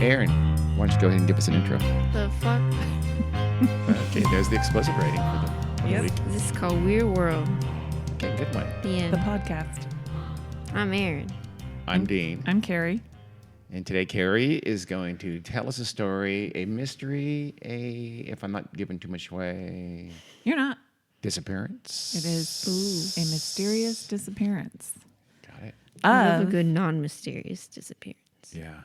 Aaron, why don't you go ahead and give us an intro? The fuck? Okay, there's the explicit rating for the week. This is called Weird World. Okay, good one. Yeah. The podcast. I'm Aaron. I'm Dean. I'm Carrie. And today, Carrie is going to tell us a story, a mystery, if I'm not giving too much away, You're not. disappearance. It is a mysterious disappearance. Got it. I love a good non-mysterious disappearance. Yeah.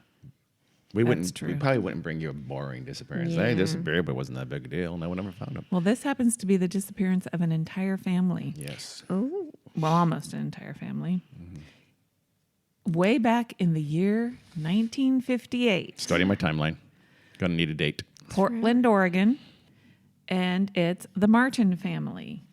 We true. probably wouldn't bring you a boring disappearance. Yeah. They disappeared, but it wasn't that big a deal. No one ever found them. Well, this happens to be the disappearance of an entire family. Yes. Oh. Well, almost an entire family. Way back in the year 1958. Starting my timeline. Gonna need a date. Portland, Oregon. And it's the Martin family.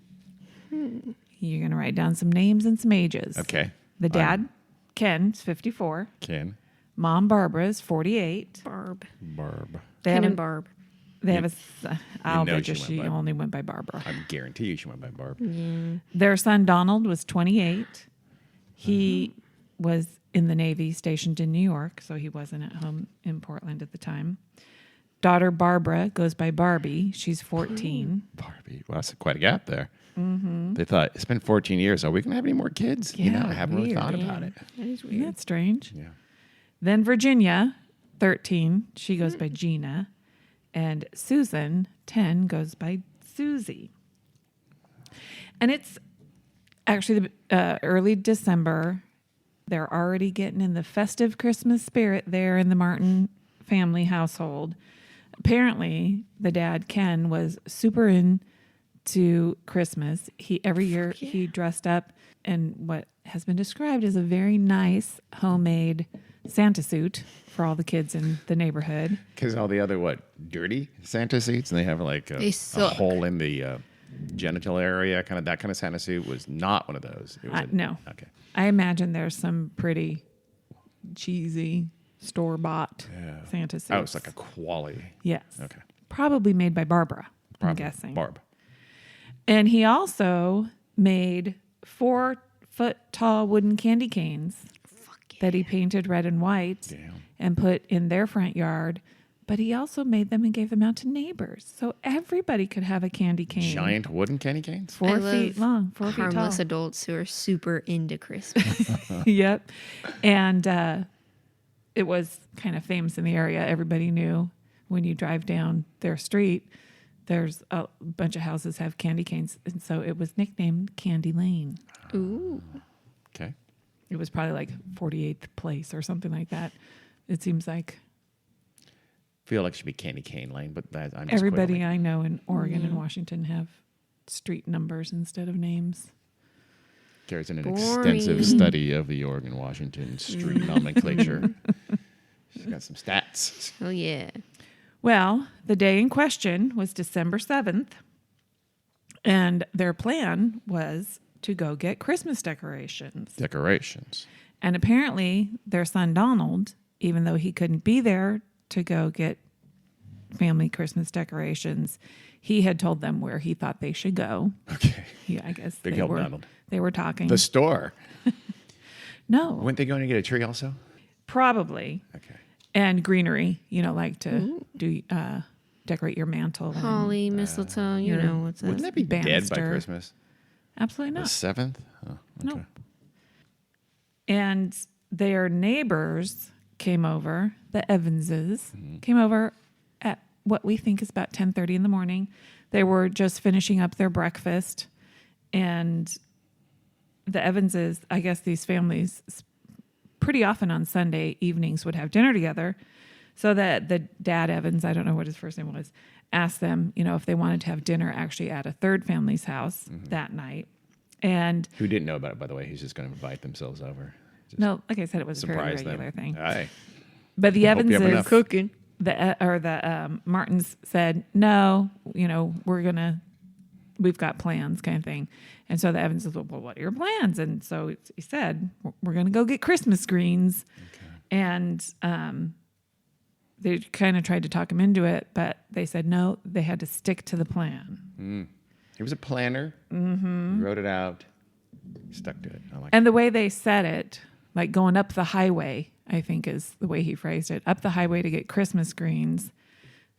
You're going to write down some names and some ages. Okay. The dad, Ken, is 54. Ken. Mom, Barbara, is 48. Barb. Barb. Ken and Barb. They have I'll know bet she you went she by- only went by Barbara. I guarantee you she went by Barb. Their son, Donald, was 28. He was in the Navy, stationed in New York, so he wasn't at home in Portland at the time. Daughter, Barbara, goes by Barbie. She's 14. Barbie. Well, that's quite a gap there. Mm-hmm. They thought, it's been 14 years. Are we going to have any more kids? Yeah, I haven't really weird. thought about it. That is Isn't weird. that strange? Yeah. Then Virginia, 13. She goes by Gina. And Susan, 10, goes by Susie. And it's actually early December. They're already getting in the festive Christmas spirit there in the Martin family household. Apparently, the dad, Ken, was super into Christmas. Every year he dressed up in what has been described as a very nice homemade Santa suit for all the kids in the neighborhood. Because all the other, dirty Santa suits, and they have like They a suck. hole in the genital area, that kind of Santa suit was not one of those. It was No. Okay. I imagine there's some pretty cheesy store-bought Santa suits. Oh, it's like a quality. Yes. Okay. Probably made by Barbara, I'm Probably guessing. Barb. And he also made 4-foot-tall wooden candy canes that he painted red and white Damn. and put in their front yard. But he also made them and gave them out to neighbors. So everybody could have a candy cane. Giant wooden candy canes? 4 I feet love long, 4 feet tall. Harmless adults who are super into Christmas. Yep. And it was kind of famous in the area. Everybody knew when you drive down their street, there's a bunch of houses have candy canes. And so it was nicknamed Candy Lane. Ooh. Okay. It was probably like 48th place or something like that. It seems like Feel like it should be Candy Cane Lane, but I'm just everybody quibbling. I know in Oregon and Washington have street numbers instead of names. Carrie's in an Boring. extensive study of the Oregon, Washington street nomenclature. She's got some stats. Oh, yeah. Well, the day in question was December 7th, and their plan was to go get Christmas decorations. Decorations. And apparently their son Donald, even though he couldn't be there to go get family Christmas decorations, he had told them where he thought they should go. Okay. Yeah, I guess Big help, Donald. they were talking. The store. No, Weren't they going to get a tree also? probably. Okay. And greenery, like to do decorate your mantle. and- Holly, mistletoe, you know what's Wouldn't up. that be dead by Banister. Christmas? Absolutely The not. 7th? Oh, okay. No. And their neighbors came over, the Evanses, came over at what we think is about 10:30 in the morning. They were just finishing up their breakfast. And the Evanses, I guess these families pretty often on Sunday evenings would have dinner together. So that the dad Evans, I don't know what his first name was, asked them, if they wanted to have dinner actually at a third family's house that night. And Who didn't know about it, by the way? He's just going to invite themselves over. Just no, like I said, it was a very surprise regular them. thing. Aye. But the Hope you have Evanses, enough. Cooking. the Martins said, no, we've got plans kind of thing. And so the Evanses, well, what are your plans? And so he said, we're going to go get Christmas greens. Okay. And they kind of tried to talk him into it, but they said no, they had to stick to the plan. He was a planner. Mm-hmm. He wrote it out. Stuck to it. I like And the way they said it, like going up the highway I think is the way he phrased it, up the highway to get Christmas greens.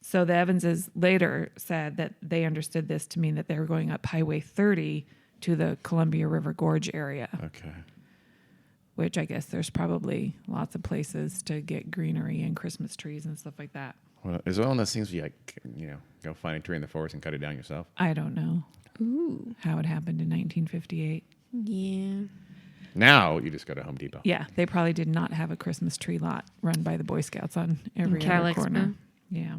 So the Evanses later said that they understood this to mean that they were going up Highway 30 to the Columbia River Gorge area, Okay. which I guess there's probably lots of places to get greenery and Christmas trees and stuff like that. Well, is one of those things where you, like, go find a tree in the forest and cut it down yourself? I don't know Ooh. how it happened in 1958. Yeah. Now you just go to Home Depot. Yeah, they probably did not have a Christmas tree lot run by the Boy Scouts on every Cal other Expo? corner. Yeah.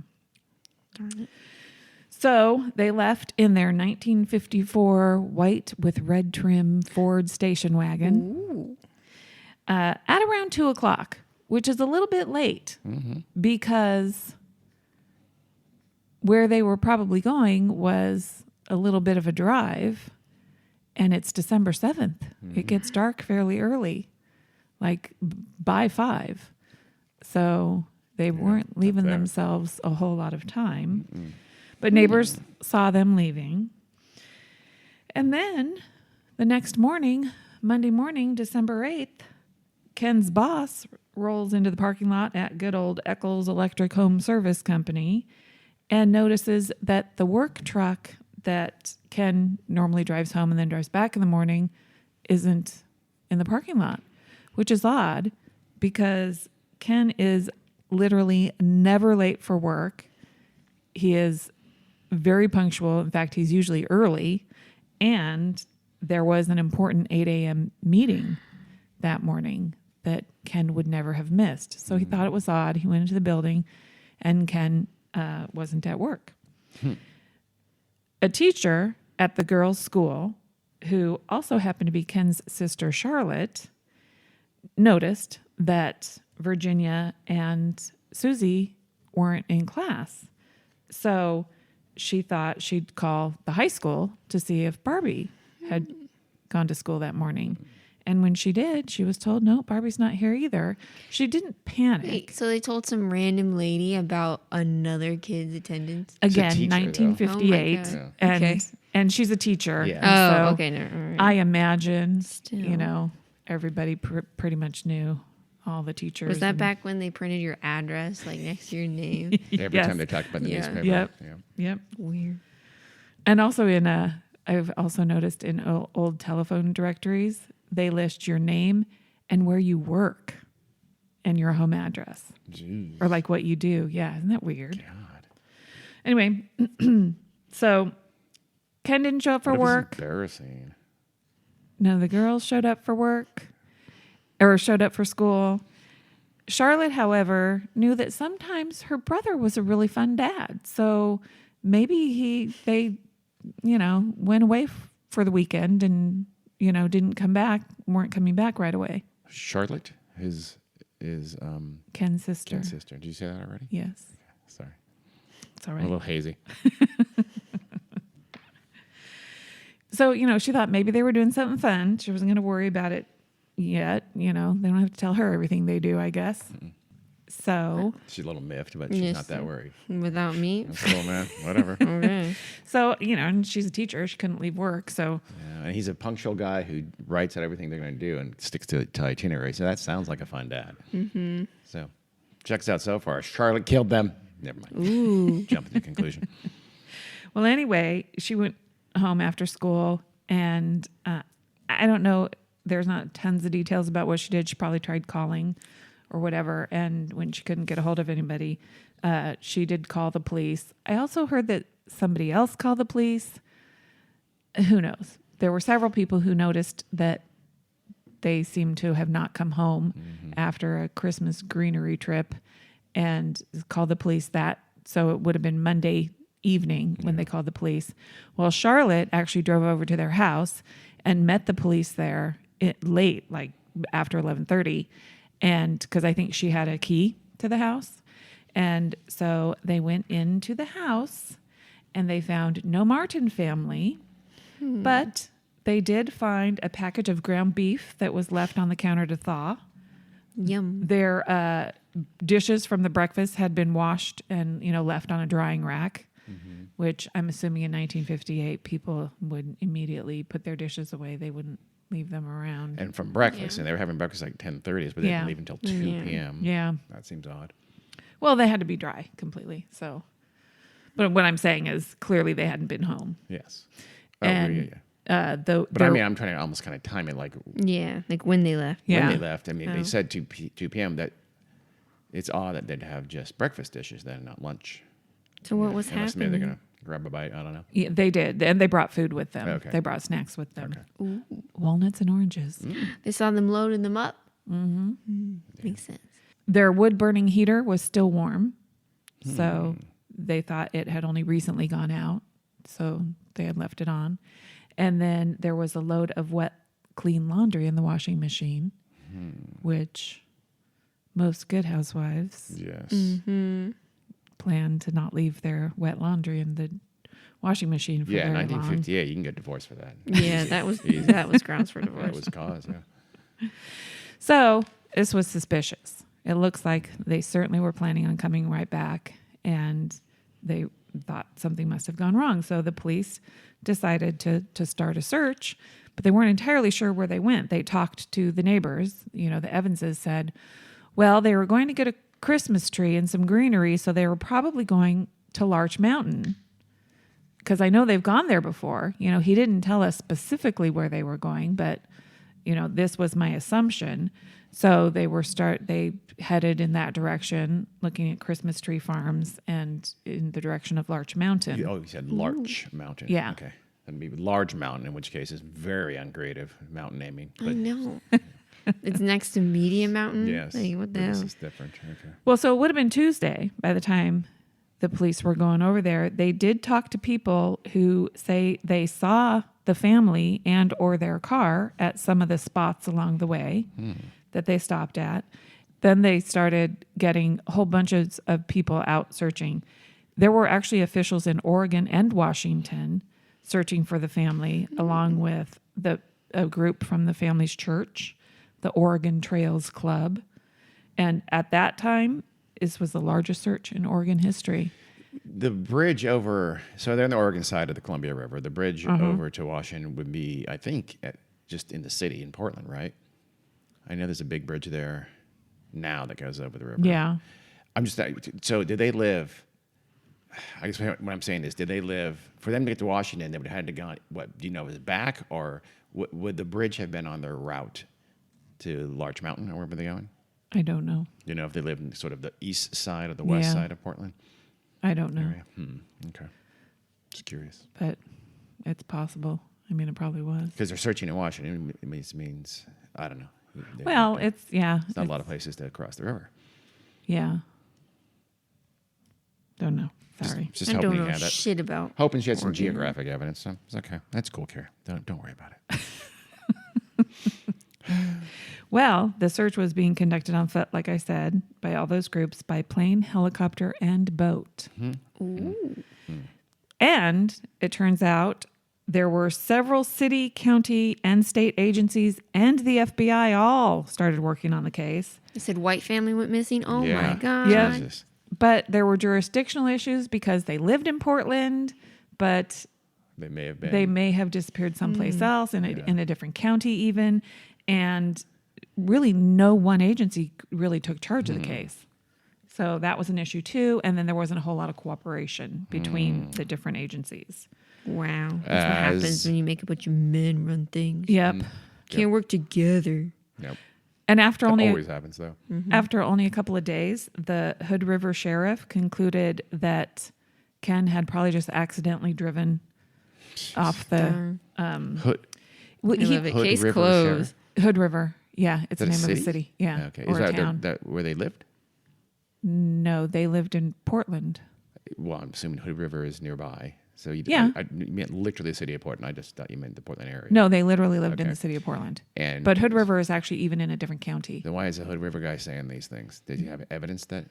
Darn it. So they left in their 1954 white with red trim Ford station wagon Ooh. at around 2:00, which is a little bit late because where they were probably going was a little bit of a drive, and it's December 7th. It gets dark fairly early, like by 5. So they weren't leaving fair. themselves a whole lot of time. But neighbors saw them leaving. And then the next morning, Monday morning, December 8th, Ken's boss rolls into the parking lot at good old Eccles Electric Home Service Company and notices that the work truck that Ken normally drives home and then drives back in the morning isn't in the parking lot, which is odd because Ken is literally never late for work. He is very punctual. In fact, he's usually early. And there was an important 8 a.m. meeting that morning that Ken would never have missed. So he thought it was odd. He went into the building and Ken wasn't at work. A teacher at the girls' school, who also happened to be Ken's sister, Charlotte, noticed that Virginia and Susie weren't in class. So she thought she'd call the high school to see if Barbie had gone to school that morning. And when she did, she was told, no, Barbie's not here either. She didn't panic. Wait, so they told some random lady about another kid's attendance? Again, teacher, though. 1958. Oh my God. And, Okay. and she's a teacher. Yeah. And Oh, so okay. No, all right. I imagine, Still. everybody pretty much knew, all the teachers. Was that and- back when they printed your address like next to your name? Every Yes. time they talk about the Yeah. newspaper. Yep. Yeah. Yep. Weird. And also I've also noticed in old telephone directories, they list your name and where you work and your home address Jeez. or like what you do. Yeah. Isn't that weird? God. Anyway, so Ken didn't show up for What if it's work. embarrassing. None of the girls showed up for work or showed up for school. Charlotte, however, knew that sometimes her brother was a really fun dad. So maybe they went away for the weekend and, weren't coming back right away. Charlotte is Ken's sister. Ken's sister. Did you say that already? Yes. Sorry. It's all A right. little hazy. So, she thought maybe they were doing something fun. She wasn't going to worry about it yet. They don't have to tell her everything they do, I guess. So, She's a little miffed, but she's Yes, not that sir. worried. Without me? That's cool, man. Whatever. Okay. and she's a teacher. She couldn't leave work. So, Yeah, and he's a punctual guy who writes out everything they're going to do and sticks to itinerary. So that sounds like a fun dad. Mm-hmm. So checks out so far. Charlotte killed them. Never mind. Ooh. Jump to the conclusion. well, anyway, she went home after school. And I don't know, there's not tons of details about what she did. She probably tried calling or whatever. And when she couldn't get a hold of anybody, she did call the police. I also heard that somebody else called the police. Who knows? There were several people who noticed that they seemed to have not come home after a Christmas greenery trip and called the police so it would have been Monday evening when they called the police. Well, Charlotte actually drove over to their house and met the police there late, like after 11:30. And because I think she had a key to the house. And so they went into the house and they found no Martin family, but they did find a package of ground beef that was left on the counter to thaw. Yum. Their dishes from the breakfast had been washed and, left on a drying rack, which I'm assuming in 1958 people would immediately put their dishes away. They wouldn't leave them around. And from breakfast, and they were having breakfast like 10:30, but they Yeah. didn't leave until 2 Yeah. p.m. Yeah. That seems odd. Well, they had to be dry completely. So, but what I'm saying is clearly they hadn't been home. Yes. And But I mean, I'm trying to almost kind of time it like Yeah, like when they left. Yeah. when they left. I mean, Oh. they said 2 p.m. That it's odd that they'd have just breakfast dishes then, not lunch. So what was Unless maybe happening? they're going to grab a bite. I don't know. yeah, they did, and they brought food with them. Okay. They brought snacks with them. Okay. Walnuts and oranges. They saw them loading them up. Mm-hmm. Makes sense. Their wood burning heater was still warm, so they thought it had only recently gone out, so they had left it on. And then there was a load of wet, clean laundry in the washing machine, which most good housewives Yes. plan to not leave their wet laundry in the washing machine for Yeah, very long. 1958. You can get divorced for that. Yeah, that was grounds for That divorce. was cause. Yeah. So this was suspicious. It looks like they certainly were planning on coming right back, and they thought something must have gone wrong. So the police decided to start a search, but they weren't entirely sure where they went. They talked to the neighbors. You know, the Evanses said, well, they were going to get a Christmas tree and some greenery, so they were probably going to Larch Mountain. Because I know they've gone there before. You know, he didn't tell us specifically where they were going, but you know, this was my assumption. So they headed in that direction, looking at Christmas tree farms and in the direction of Larch Mountain. You said Larch Mountain. Yeah. Okay. That'd be Large Mountain, in which case is very uncreative mountain naming. I But know. It's next to Medium Mountain. yes, Like, what the but this hell? is different. Okay. Well, so it would have been Tuesday by the time the police were going over there. They did talk to people who say they saw the family and or their car at some of the spots along the way that they stopped at. Then they started getting whole bunches of people out searching. There were actually officials in Oregon and Washington searching for the family, along with a group from the family's church, the Oregon Trails Club. And at that time, this was the largest search in Oregon history. The bridge over, so they're on the Oregon side of the Columbia River. The bridge over to Washington would be, I think, just in the city in Portland, right? I know there's a big bridge there now that goes over the river. Yeah. I'm just, so did they live, I guess what I'm saying is, did they live, for them to get to Washington, they would have had to go, what, do you know, is it back? Or would the bridge have been on their route to Larch Mountain or wherever they're going? I don't know. You know, if they lived in sort of the east side or the west Yeah. side of Portland I don't know. area? Okay. Just curious. But it's possible. I mean, it probably was. Because they're searching in Washington, it means I don't know. Well, it's It's not a lot of places to cross the river. Yeah. Don't know. Sorry. Just I hoping don't you know had that. shit about. Hoping she had some Oregon. geographic evidence. So it's okay. That's cool, Carrie. Don't worry about it. Well, the search was being conducted on foot, like I said, by all those groups, by plane, helicopter, and boat. Ooh. And it turns out there were several city, county, and state agencies and the FBI all started working on the case. They said white family went missing. Oh Yeah. my god. Yeah. Jesus. But there were jurisdictional issues because they lived in Portland, but They may have been. they may have disappeared someplace else in a different county even. And really no one agency really took charge of the case. So that was an issue too. And then there wasn't a whole lot of cooperation between the different agencies. Wow. That's what happens when you make a bunch of men run things. Yep. Can't work together. Nope. And after That only always happens, though. after only a couple of days, the Hood River sheriff concluded that Ken had probably just accidentally driven off the Hood. well, I love it. Hood Case River closed. Hood River. Yeah, it's the Is that name a of a city. Yeah, Okay. or Is a that, town. that where they lived? No, they lived in Portland. Well, I'm assuming Hood River is nearby. So you Yeah. I meant literally the city of Portland. I just thought you meant the Portland area. No, they literally lived in Okay. the city of Portland. And But Hood River is actually even in a different county. Then why is the Hood River guy saying these things? Did you have evidence that?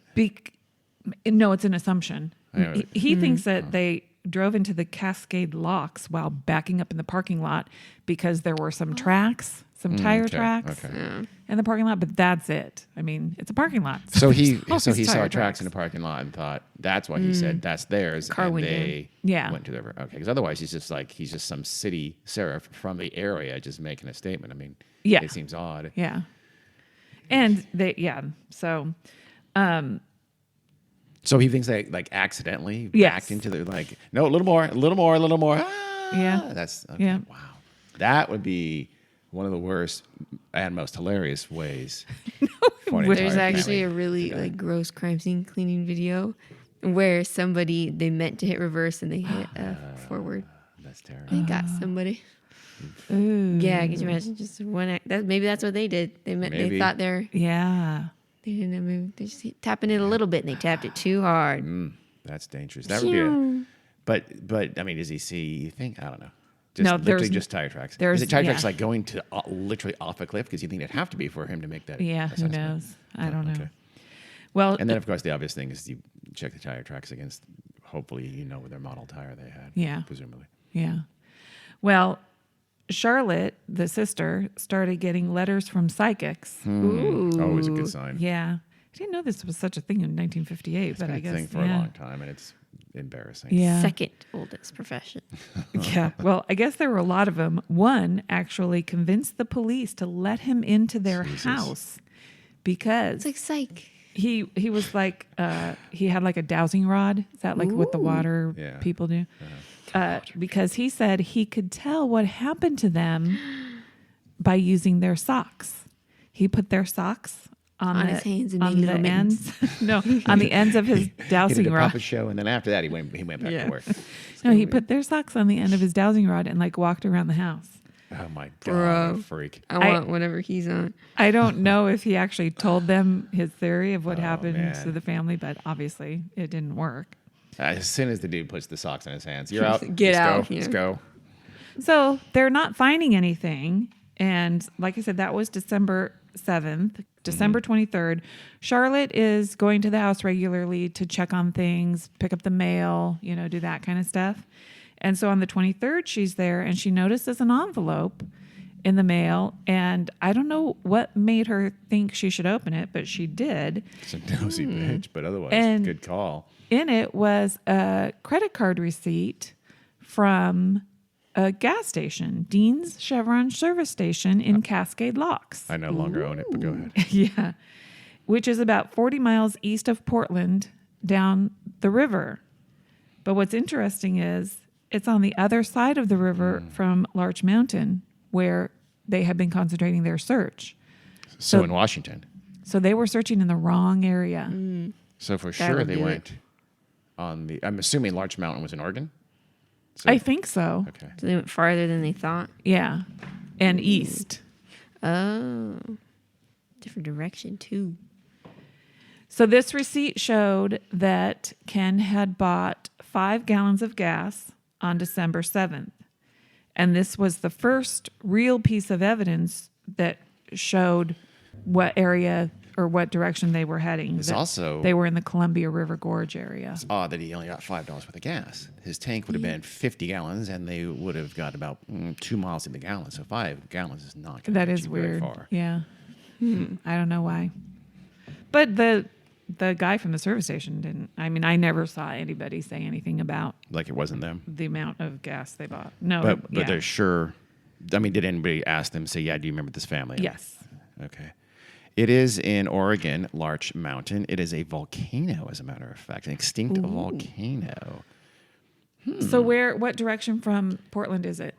No, it's an assumption. I know. He thinks that they drove into the Cascade Locks while backing up in the parking lot because there were some tracks some tire okay, tracks okay. in the parking lot, but that's it. I mean, it's a parking lot. So he there's so always he saw tire tracks in the parking lot and thought that's why he said that's theirs. Car and went in. they Yeah. went to the river. Okay, because otherwise he's just some city sheriff from the area just making a statement. I mean, Yeah. it seems odd. Yeah. And so So he thinks they like accidentally Yes. backed into the like no, a little more, a little more, a little more. Ah, Yeah. that's okay. Yeah. Wow, that would be one of the worst and most hilarious ways. for an There's There's entire actually a family really to die. like gross crime scene cleaning video where somebody they meant to hit reverse and they hit forward. That's terrible. They got somebody. Yeah, could you imagine just one? Maybe that's what they did. They meant Maybe. they thought they didn't move. They just tapping it a little bit and they tapped it too hard. That's dangerous. That would be a. But I mean, does he see? You think? I don't know. Just No, literally there's- just tire tracks. there's- Is it tire tracks yeah. like going to literally off a cliff? Because you think it'd have to be for him to make that. who assessment. knows? I don't know. Okay. Well, And then, of course, the obvious thing is you check the tire tracks against. Hopefully, you know their model tire they had. Yeah. Presumably. yeah. Well, Charlotte, the sister, started getting letters from psychics. Always a good sign. Yeah. I didn't know this was such a thing in 1958, It's but been I a guess thing for a long time, and it's embarrassing. Yeah. Second oldest profession. Yeah. Well, I guess there were a lot of them. One actually convinced the police to let him into their Jesus. house because It's like psych. he was like he had like a dowsing rod. Is that like what the water Yeah. people do? Because he said he could tell what happened to them by using their socks. He put their socks on his hands and on made the little ends. No, on the ends of his He did dowsing a rod. puppet show, and then after that, he went back Yeah. to work. No, he put their socks on the end of his dowsing rod and like walked around the house. Oh my god, Bro. what a freak! I want whatever he's on. I don't know if he actually told them his theory of what happened man. to the family, but obviously it didn't work. As soon as the dude puts the socks on his hands, you're out. Get Let's out, Go. yeah. Let's go. So they're not finding anything. And like I said, that was December 7th. December 23rd. Charlotte is going to the house regularly to check on things, pick up the mail, do that kind of stuff. And so on the 23rd, she's there and she notices an envelope in the mail. And I don't know what made her think she should open it, but she did. It's a nosy bitch, but otherwise, And- good call. In it was a credit card receipt from a gas station, Dean's Chevron service station in Cascade Locks. I no longer own it, but go ahead. Yeah, which is about 40 miles east of Portland down the river. But what's interesting is it's on the other side of the river from Larch Mountain, where they had been concentrating their search. So in Washington. So they were searching in the wrong area. So for That'll sure they do it. went on the. I'm assuming Larch Mountain was in Oregon. So, I think so. Okay. So they went farther than they thought. Yeah. And east. Oh, different direction too. So this receipt showed that Ken had bought 5 gallons of gas on December 7th. And this was the first real piece of evidence that showed what area or what direction they were heading. It's That also- they were in the Columbia River Gorge area. It's odd that he only got $5 worth of gas. His tank would have been 50 gallons, and they would have got about 2 miles in the gallon. So 5 gallons is not going to That get is you very weird. far. Yeah. I don't know why. But the guy from the service station didn't. I mean, I never saw anybody say anything about Like it wasn't them. the amount of gas they bought. No. But yeah. they're sure. I mean, did anybody ask them? Say, yeah, do you remember this family? Yes. Okay. It is in Oregon, Larch Mountain. It is a volcano, as a matter of fact, an extinct volcano. So what direction from Portland is it?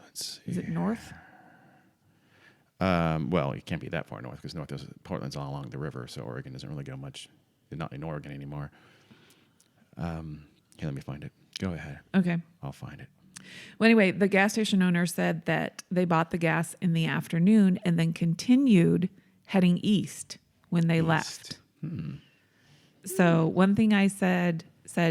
Let's Is see. it north? Well, it can't be that far north because Portland's all along the river, so Oregon doesn't really go much. They're not in Oregon anymore. Here, let me find it. Go ahead. Okay. I'll find it. Well, anyway, the gas station owner said that they bought the gas in the afternoon and then continued heading east when they left. So one thing I said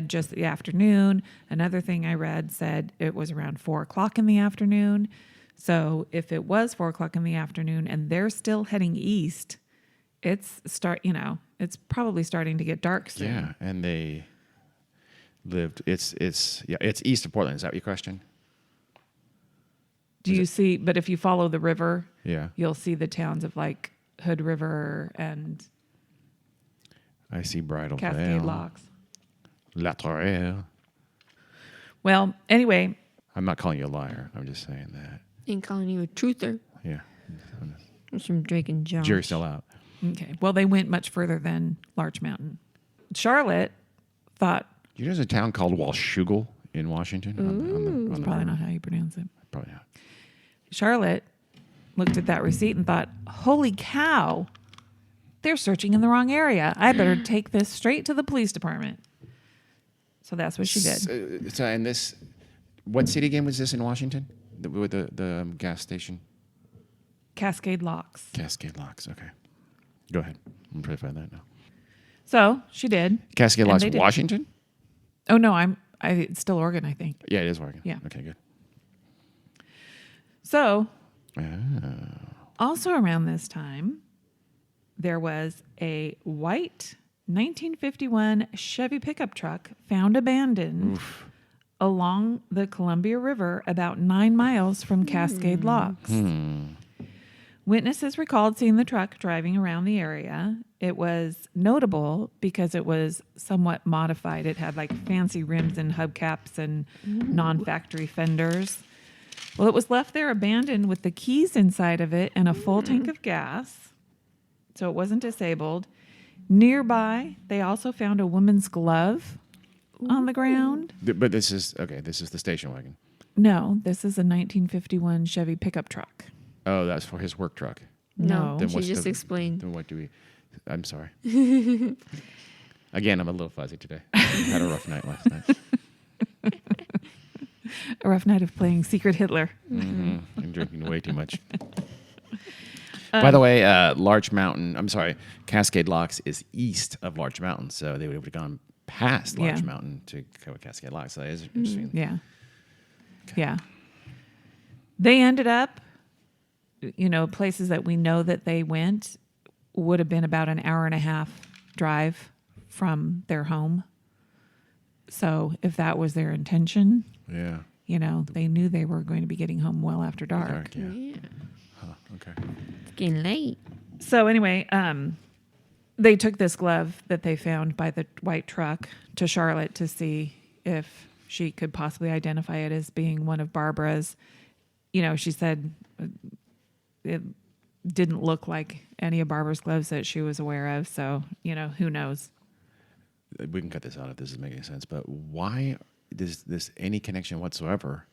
just the afternoon. Another thing I read said it was around 4:00 in the afternoon. So if it was 4:00 in the afternoon and they're still heading east, it's probably starting to get dark soon. Yeah, and they lived. It's east of Portland. Is that your question? Do you see? But if you follow the river, Yeah. you'll see the towns of like Hood River and I see Bridal Cascade Veil. Locks. La Torre. Well, anyway, I'm not calling you a liar. I'm just saying that. Ain't calling you a truther. Yeah. It's from Drake and Josh. Jury's still out. okay. Well, they went much further than Larch Mountain. Charlotte thought, You know there's a town called Washougal in Washington? On the probably border? not how you pronounce it. Probably not. Charlotte looked at that receipt and thought, holy cow, they're searching in the wrong area. I better take this straight to the police department. So that's what she did. So, and this, what city again was this in Washington? With the gas station? Cascade Locks. Cascade Locks. Okay. Go ahead. I'm trying to find that now. So she did. Cascade And Locks, they did. Washington? Oh no, it's still Oregon, I think. Yeah, it is Oregon. Yeah. Okay, good. So Oh. also around this time, there was a white 1951 Chevy pickup truck found abandoned along the Columbia River about 9 miles from Cascade Locks. Witnesses recalled seeing the truck driving around the area. It was notable because it was somewhat modified. It had like fancy rims and hubcaps and non-factory fenders. Well, it was left there abandoned with the keys inside of it and a full tank of gas. So it wasn't disabled. Nearby, they also found a woman's glove on the ground. But this is the station wagon. No, this is a 1951 Chevy pickup truck. Oh, that's for his work truck. No. Then she what's just the- explained. Then what do we? I'm sorry. Again, I'm a little fuzzy today. I had a rough night last night. A rough night of playing Secret Hitler. I'm drinking way too much. By the way, Larch Mountain, I'm sorry, Cascade Locks is east of Larch Mountain, so they would have gone past Larch Yeah. Mountain to go to Cascade Locks. So that is interesting. Yeah. Yeah. They ended up, places that we know that they went would have been about an hour and a half drive from their home. So if that was their intention, Yeah. they knew they were going to be getting home well after dark. Yeah. Yeah. Huh, okay. It's getting late. So anyway, they took this glove that they found by the white truck to Charlotte to see if she could possibly identify it as being one of Barbara's. She said it didn't look like any of Barbara's gloves that she was aware of. So, who knows? We can cut this out if this is making sense, but why does this any connection whatsoever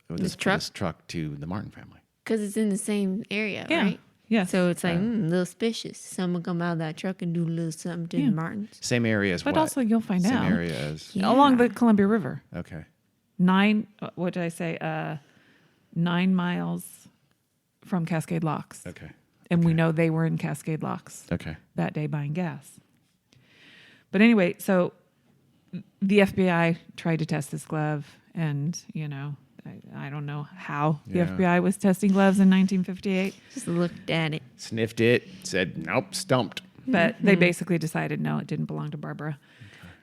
with This this truck? this truck to the Martin family? Because it's in the same area, Yeah. right? Yeah. So it's like, a little suspicious. Someone come out of that truck and do a little something to Yeah. the Martins. Same area as But what? also you'll find Same out. area as. Yeah. Along the Columbia River. Okay. 9 miles from Cascade Locks. Okay. And we know they were in Cascade Locks Okay. that day buying gas. But anyway, so the FBI tried to test this glove, and I don't know how the Yeah. FBI was testing gloves in 1958, Just looked at it. Sniffed it, said nope, stumped. but they basically decided no, it didn't belong to Barbara.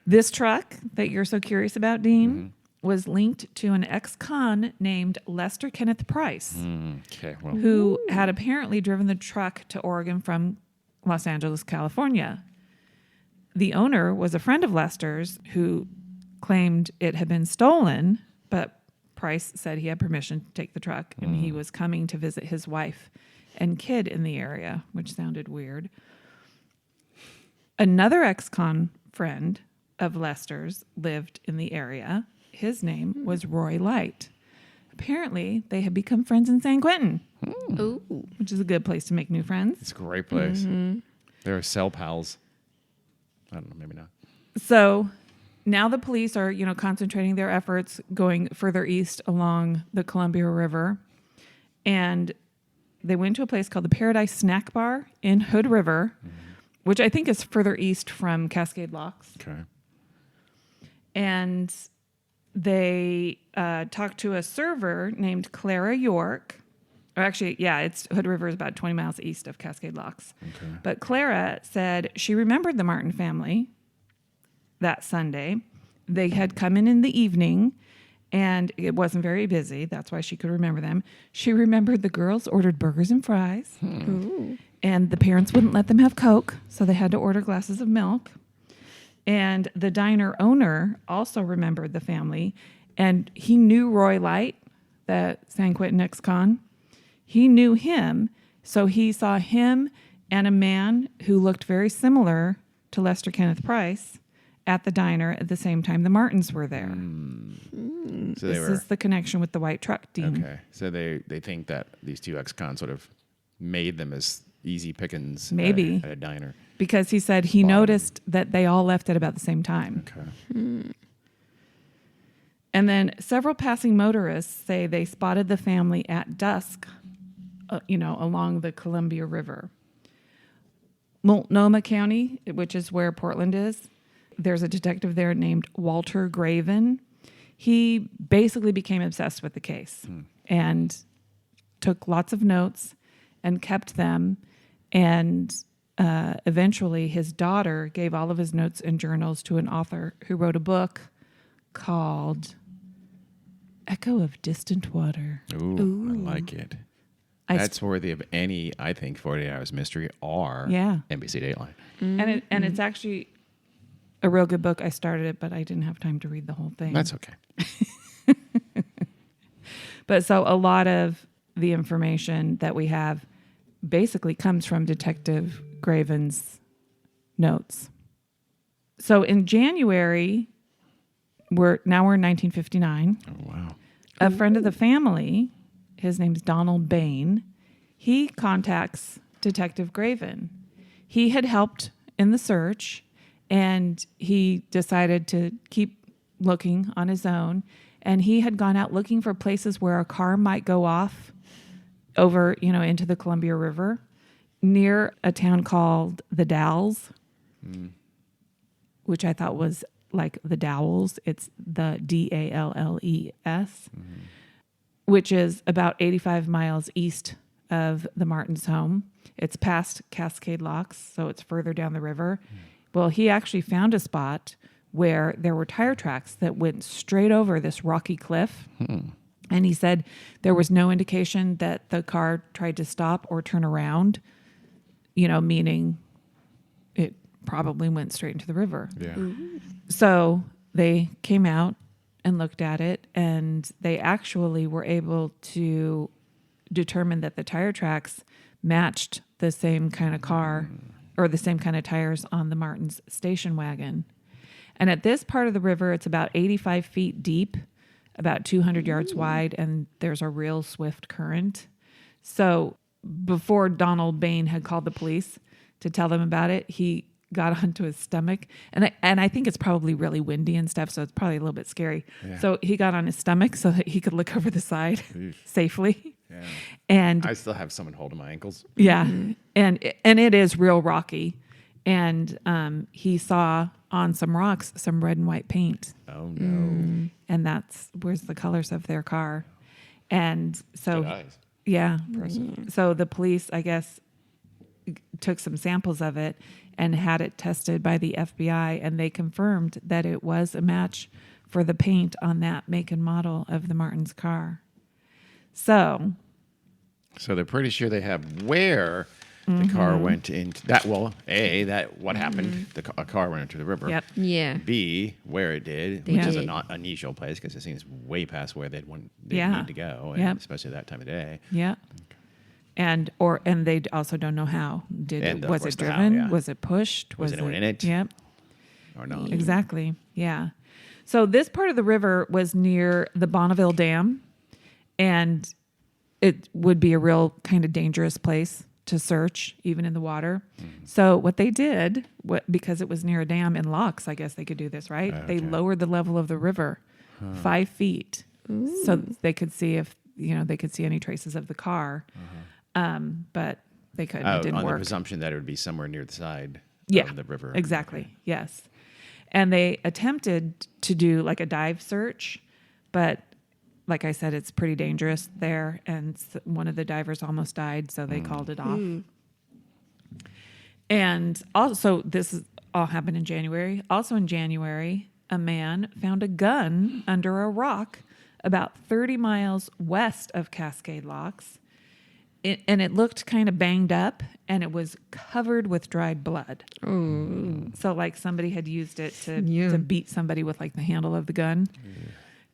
This truck that you're so curious about, Dean, was linked to an ex-con named Lester Kenneth Price, Okay. Well, who had apparently driven the truck to Oregon from Los Angeles, California. The owner was a friend of Lester's who claimed it had been stolen, but Price said he had permission to take the truck and he was coming to visit his wife and kid in the area, which sounded weird. Another ex-con friend of Lester's lived in the area. His name was Roy Light. Apparently, they had become friends in San Quentin, Ooh. which is a good place to make new friends. it's a great place. They're cell pals. I don't know, maybe not. So now the police are, concentrating their efforts going further east along the Columbia River. And they went to a place called the Paradise Snack Bar in Hood River, which I think is further east from Cascade Locks. Okay. And they talked to a server named Clara York. Or actually, yeah, it's Hood River is about 20 miles east of Cascade Locks. Okay. But Clara said she remembered the Martin family that Sunday. They had come in the evening and it wasn't very busy. That's why she could remember them. She remembered the girls ordered burgers and fries, Ooh. and the parents wouldn't let them have Coke, so they had to order glasses of milk. And the diner owner also remembered the family, and he knew Roy Light, the San Quentin ex-con. He knew him, so he saw him and a man who looked very similar to Lester Kenneth Price at the diner at the same time the Martins were there. So This is the connection with the white truck, Dean. okay. So they think that these two ex-cons sort of made them as easy pickings Maybe. at a diner. Because he said he noticed that they all left at about the same time. Okay. And then several passing motorists say they spotted the family at dusk, along the Columbia River. Multnomah County, which is where Portland is, there's a detective there named Walter Graven. He basically became obsessed with the case and took lots of notes and kept them. And eventually his daughter gave all of his notes and journals to an author who wrote a book called Echo of Distant Water. Ooh, I like it. I That's worthy of any, I think, 48 Hours Mystery or Yeah. NBC Dateline. And it's actually a real good book. I started it, but I didn't have time to read the whole thing. That's okay. But so a lot of the information that we have basically comes from Detective Graven's notes. So in January, we're in 1959. Oh, wow. A friend of the family, his name's Donald Bain, he contacts Detective Graven. He had helped in the search, and he decided to keep looking on his own. And he had gone out looking for places where a car might go off over, into the Columbia River near a town called the Dalles, which I thought was like the Dowels. It's the Dalles, which is about 85 miles east of the Martins' home. It's past Cascade Locks, so it's further down the river. Well, he actually found a spot where there were tire tracks that went straight over this rocky cliff. And he said there was no indication that the car tried to stop or turn around, meaning it probably went straight into the river. Yeah. So they came out and looked at it, and they actually were able to determine that the tire tracks matched the same kind of car or the same kind of tires on the Martins station wagon. And at this part of the river, it's about 85 feet deep, about 200 yards wide, and there's a real swift current. So before Donald Bain had called the police to tell them about it, he got onto his stomach. And I think it's probably really windy and stuff, so it's probably a little bit scary. Yeah. So he got on his stomach so that he could look over the side safely. Yeah. And I still have someone holding my ankles. yeah, and it is real rocky. And he saw on some rocks some red and white paint. Oh, no. And that's where's the colors of their car. And so, Good eyes. yeah. Impressive. So the police, I guess, took some samples of it and had it tested by the FBI, and they confirmed that it was a match for the paint on that make and model of the Martins car. So they're pretty sure they have where the car went into that. Well, A, that what happened. A car went into the river. Yep. Yeah. B, where it did, They which is a did. not unusual place because it seems way past where they Yeah. need to go, and Yep. especially that time of day. yeah. And they also don't know how. And, of Was course, it the how, driven? yeah. Was it pushed? Was anyone in it? Yep. Or not. Exactly. Yeah. So this part of the river was near the Bonneville Dam, and it would be a real kind of dangerous place to search, even in the water. So what they did, because it was near a dam in locks, I guess they could do this, right? They Okay. lowered the level of the river 5 feet, so they could see if they could see any traces of the car. But they couldn't. It didn't on the work. presumption that it would be somewhere near the side Yeah, of the river. exactly. Okay. Yes. And they attempted to do like a dive search, but like I said, it's pretty dangerous there. And one of the divers almost died, so they called it off. And also, all happened in January. Also in January, a man found a gun under a rock about 30 miles west of Cascade Locks. And it looked kind of banged up, and it was covered with dried blood. Oh. So like somebody had used it to Yeah. beat somebody with like the handle of the gun.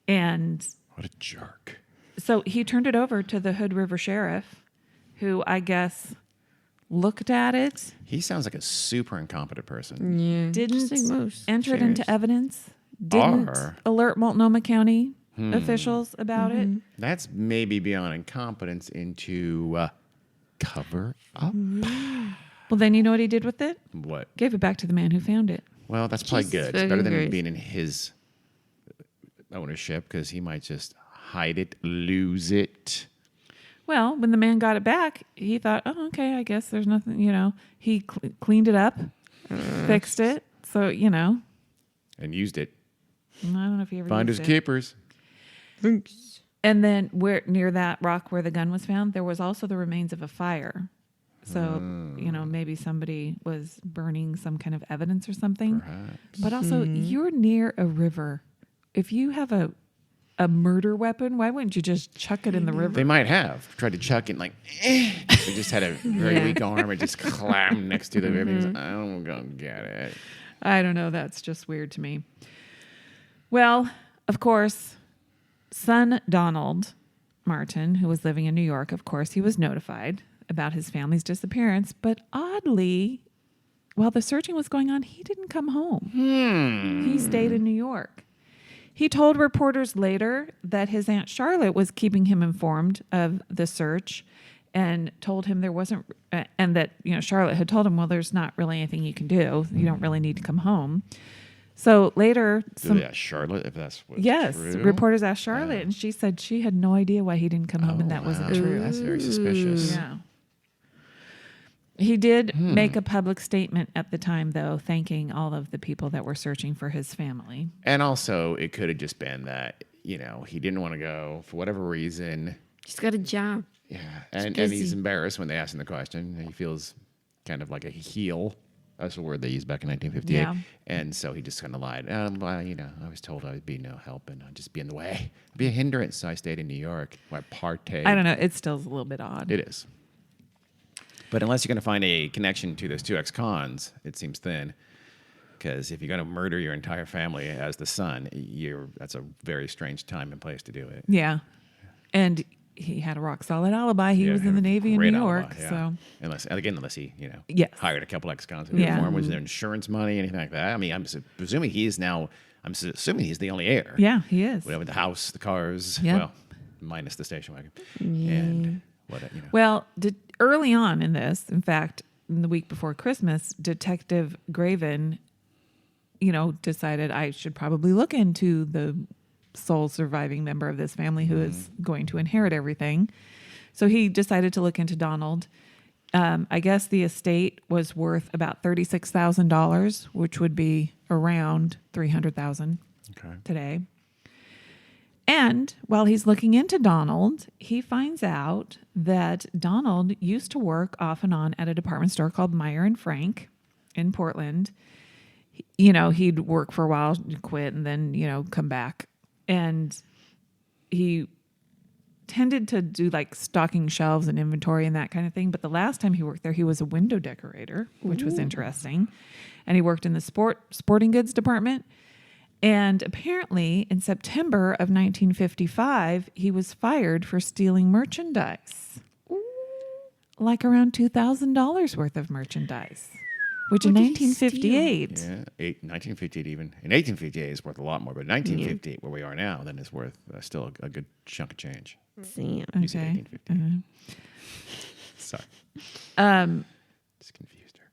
And What a jerk. so he turned it over to the Hood River Sheriff, who I guess looked at it, He sounds like a super incompetent person. Yeah. didn't Just like most enter it into sheriffs. evidence, didn't Or- alert Multnomah County officials about it. That's maybe beyond incompetence into cover up. Well, then you know what he did with it? What? Gave it back to the man who found it. Well, that's probably Jesus good. It's better fucking than Christ. being in his ownership because he might just hide it, lose it. Well, when the man got it back, he thought, oh, okay, I guess there's nothing, He cleaned it up, fixed it. So, And used it. I don't know if he ever Finders used it. keepers. Thanks. And then near that rock where the gun was found, there was also the remains of a fire. So, maybe somebody was burning some kind of evidence or something. Perhaps. But also, you're near a river. If you have a murder weapon, why wouldn't you just chuck it in the river? They might have tried to chuck it like, They just had a very Yeah. weak arm and just clammed next to the river. He's like, I'm going to get it. I don't know. That's just weird to me. Well, of course, son Donald Martin, who was living in New York, of course, he was notified about his family's disappearance. But oddly, while the searching was going on, he didn't come home. He stayed in New York. He told reporters later that his Aunt Charlotte was keeping him informed of the search and told him there wasn't, and that, Charlotte had told him, well, there's not really anything you can do. You don't really need to come home. So later, Yeah, Charlotte, if that's what's yes, true. reporters asked Charlotte, and she said she had no idea why he didn't come home, and that wasn't Wow. true. That's very suspicious. Yeah. He did make a public statement at the time, though, thanking all of the people that were searching for his family. And also, it could have just been that, he didn't want to go for whatever reason. He's got a job. Yeah. And busy. he's embarrassed when they ask him the question. He feels kind of like a heel. That's the word they used back in 1958. Yeah. And so he just kind of lied. Well, I was told I would be no help and I'd just be in the way. I'd be a hindrance. So I stayed in New York where I partayed. I don't know. It still is a little bit odd. It is. But unless you're going to find a connection to those two ex-cons, it seems thin. Because if you're going to murder your entire family as the son, that's a very strange time and place to do it. Yeah. And he had a rock solid alibi. He Yeah, was in had the a Navy in great New alibi, York. yeah. So Unless he, Yes. hired a couple ex-cons to Yeah. for him. Was there insurance money, anything like that? I mean, I'm assuming he's the only heir. yeah, he is. With the house, the cars, Yeah. well, minus the station wagon. And what, Well, early on in this, in fact, in the week before Christmas, Detective Graven, decided I should probably look into the sole surviving member of this family who is going to inherit everything. So he decided to look into Donald. I guess the estate was worth about $36,000, which would be around $300,000 Okay. today. And while he's looking into Donald, he finds out that Donald used to work off and on at a department store called Meyer and Frank in Portland. He'd work for a while, quit, and then, come back. And he tended to do like stocking shelves and inventory and that kind of thing. But the last time he worked there, he was a window decorator, which was interesting. And he worked in the sporting goods department. And apparently in September of 1955, he was fired for stealing merchandise. Like around $2,000 worth of merchandise, which in What did he 1958. Yeah, 1958 even. In 1858 is worth a lot more, but 1958, where we are now, then it's worth still a good chunk of change. Sam. You said Okay. 1858. Sorry. Just confused her.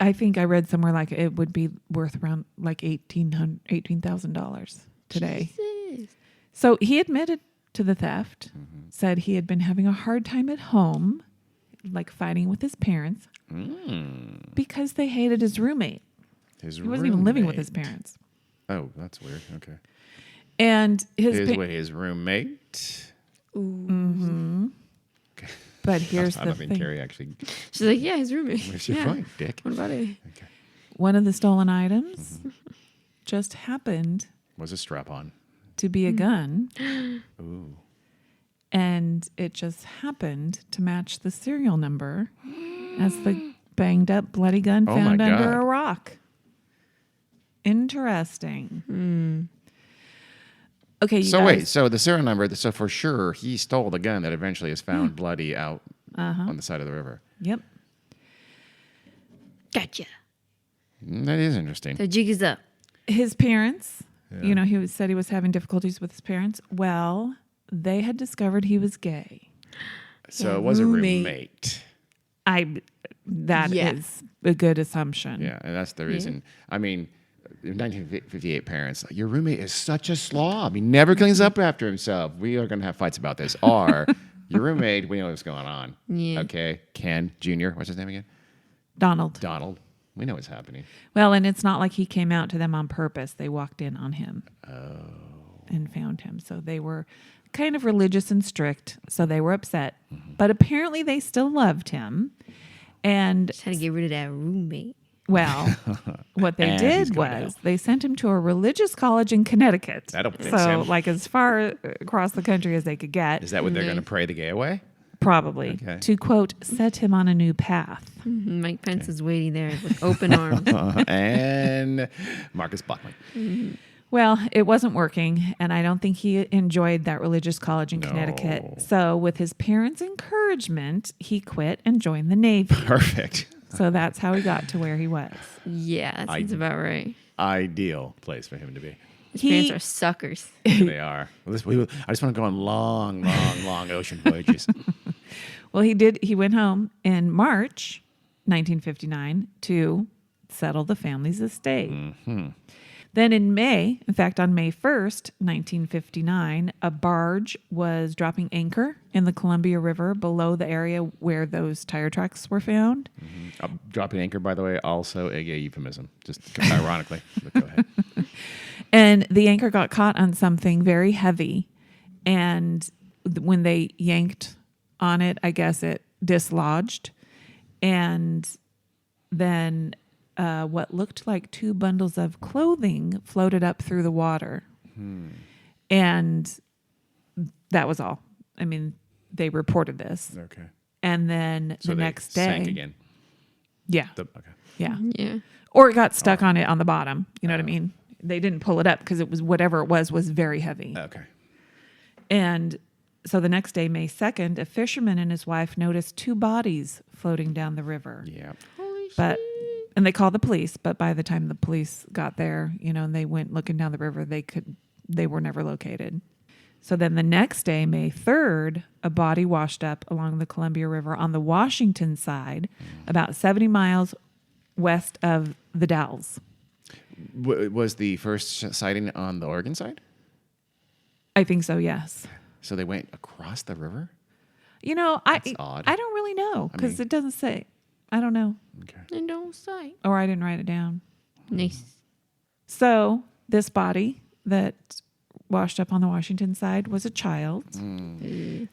I think I read somewhere like it would be worth around like $18,000 today. Jesus. So he admitted to the theft, said he had been having a hard time at home, like fighting with his parents because they hated his roommate. His He wasn't even living with his parents. Oh, that's weird. Okay. And His roommate. But here's I the don't think thing. Carrie actually. She's like, yeah, his roommate. Where's your Yeah. point, Dick? What about it? One of the stolen items just happened Was a strap on. to be a gun, Ooh. and it just happened to match the serial number as the banged up bloody gun Oh my found under God. a rock. Interesting. Okay, you So guys. wait, so the serial number, so for sure he stole the gun that eventually is found bloody out on the side of the river. Yep. Gotcha. That is interesting. The jig is up. His parents, said he was having difficulties with his parents. Well, they had discovered he was gay. So Yeah, it was roommate. a roommate. That is a good assumption. Yeah, and that's the reason. I mean, in 1958 parents, like, your roommate is such a slob. He never cleans up after himself. We are going to have fights about this. Or your roommate, we know what's going on. Yeah. Okay, Ken Jr., what's his name again? Donald. Donald. We know what's happening. Well, and it's not like he came out to them on purpose. They walked in on him and found him. So they were kind of religious and strict. So they were upset. But apparently they still loved him. And Trying to get rid of that roommate. well, what they And he's did going to was hell. they sent him to a religious college in Connecticut. That'll fix so, him. like as far across the country as they could get, Is that what they're going to pray the gay away? probably Okay. to quote, set him on a new path. Mike Pence is waiting there with open arms. And Marcus Buckley. Well, it wasn't working, and I don't think he enjoyed that religious college in Connecticut. So, with his parents' encouragement, he quit and joined the Navy. Perfect. So that's how he got to where he was. Yeah, that seems about right. Ideal place for him to be. His parents are suckers. They are. I just want to go on long, long, long ocean voyages. Well, he did. He went home in March 1959 to settle the family's estate. Then in May, in fact, on May 1st, 1959, a barge was dropping anchor in the Columbia River below the area where those tire tracks were found. Dropping anchor, by the way, also a gay euphemism, just ironically. But go ahead. And the anchor got caught on something very heavy. And when they yanked on it, I guess it dislodged. And then what looked like 2 bundles of clothing floated up through the water. And that was all. I mean, they reported this. Okay. And then So the they next day. sank again. Yeah. Okay. Yeah. Yeah. Or it got stuck on it on the bottom. You know what I mean? They didn't pull it up because it was whatever it was very heavy. Okay. And so the next day, May 2nd, a fisherman and his wife noticed 2 bodies floating down the river. Yeah. Holy But and they called the police, but by the time the police got there, and they went looking down the river, they were never located. So then the next day, May 3rd, a body washed up along the Columbia River on the Washington side, about 70 miles west of the Dalles. Was the first sighting on the Oregon side? I think so, yes. So they went across the river? That's odd. I don't really know because it doesn't say. I don't know. Okay. And don't say. Or I didn't write it down. Nice. So this body that washed up on the Washington side was a child.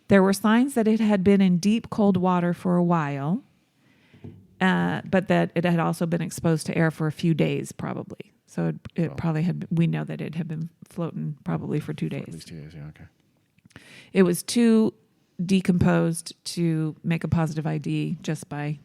There were signs that it had been in deep cold water for a while, but that it had also been exposed to air for a few days probably. So it probably had, we know that it had been floating probably for 2 days. At least 2 days, yeah, okay. It was too decomposed to make a positive ID just by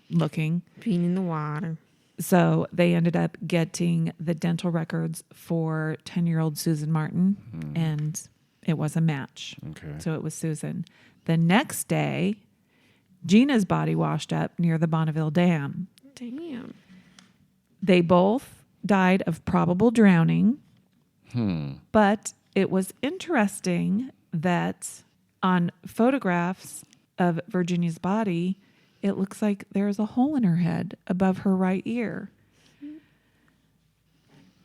looking. Being in the water. So they ended up getting the dental records for 10-year-old Susan Martin, and it was a match. Okay. So it was Susan. The next day, Gina's body washed up near the Bonneville Dam. Damn. They both died of probable drowning, but it was interesting that on photographs of Virginia's body, it looks like there's a hole in her head above her right ear.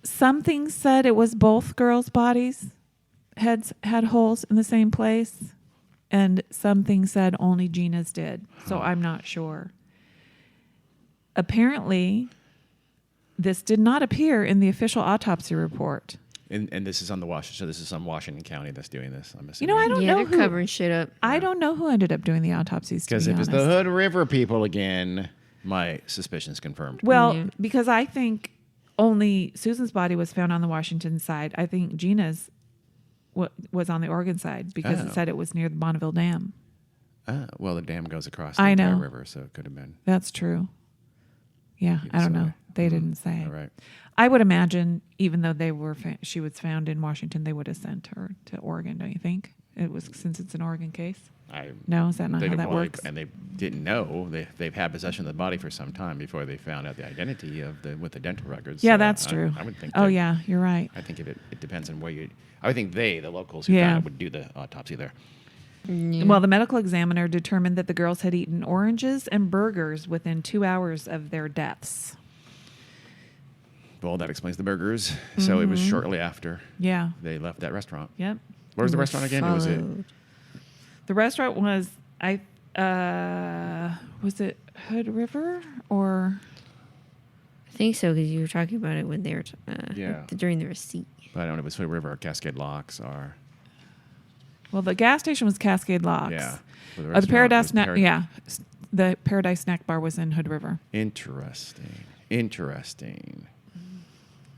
Something said it was both girls' bodies. Heads had holes in the same place. And something said only Gina's did. So I'm not sure. Apparently, this did not appear in the official autopsy report. And this is on the Washington. So this is some Washington County that's doing this. I'm assuming. I don't Yeah, know they're covering shit up. I don't know who ended up doing the autopsies. Because if it's the Hood River people again, my suspicion's confirmed. Well, Yeah. because I think only Susan's body was found on the Washington side. I think Gina's was on the Oregon side because it said it was near the Bonneville Dam. Well, the dam goes across the I entire know. river, so it could have been. That's true. Yeah, I don't know. They didn't say. All right. I would imagine, even though she was found in Washington, they would have sent her to Oregon. Don't you think? It was since it's an Oregon case. No, is that not how that works? And they didn't know. They've had possession of the body for some time before they found out the identity with the dental records. Yeah, So that's true. I would think. Oh, yeah, you're right. I think it depends on where you. I think the locals who Yeah. found it would do the autopsy there. Well, the medical examiner determined that the girls had eaten oranges and burgers within 2 hours of their deaths. Well, that explains the burgers. So it was shortly after Yeah. they left that restaurant. Yep. Where was the restaurant again? Or was it? Followed. The restaurant was was it Hood River or I think so because you were talking about it when they were Yeah. during the receipt. I don't know if it was Hood River or Cascade Locks or. well, the gas station was Cascade Locks. Yeah. Well, The restaurant Paradise was snack. Yeah, the Paradise Snack Bar was in Hood River. Interesting.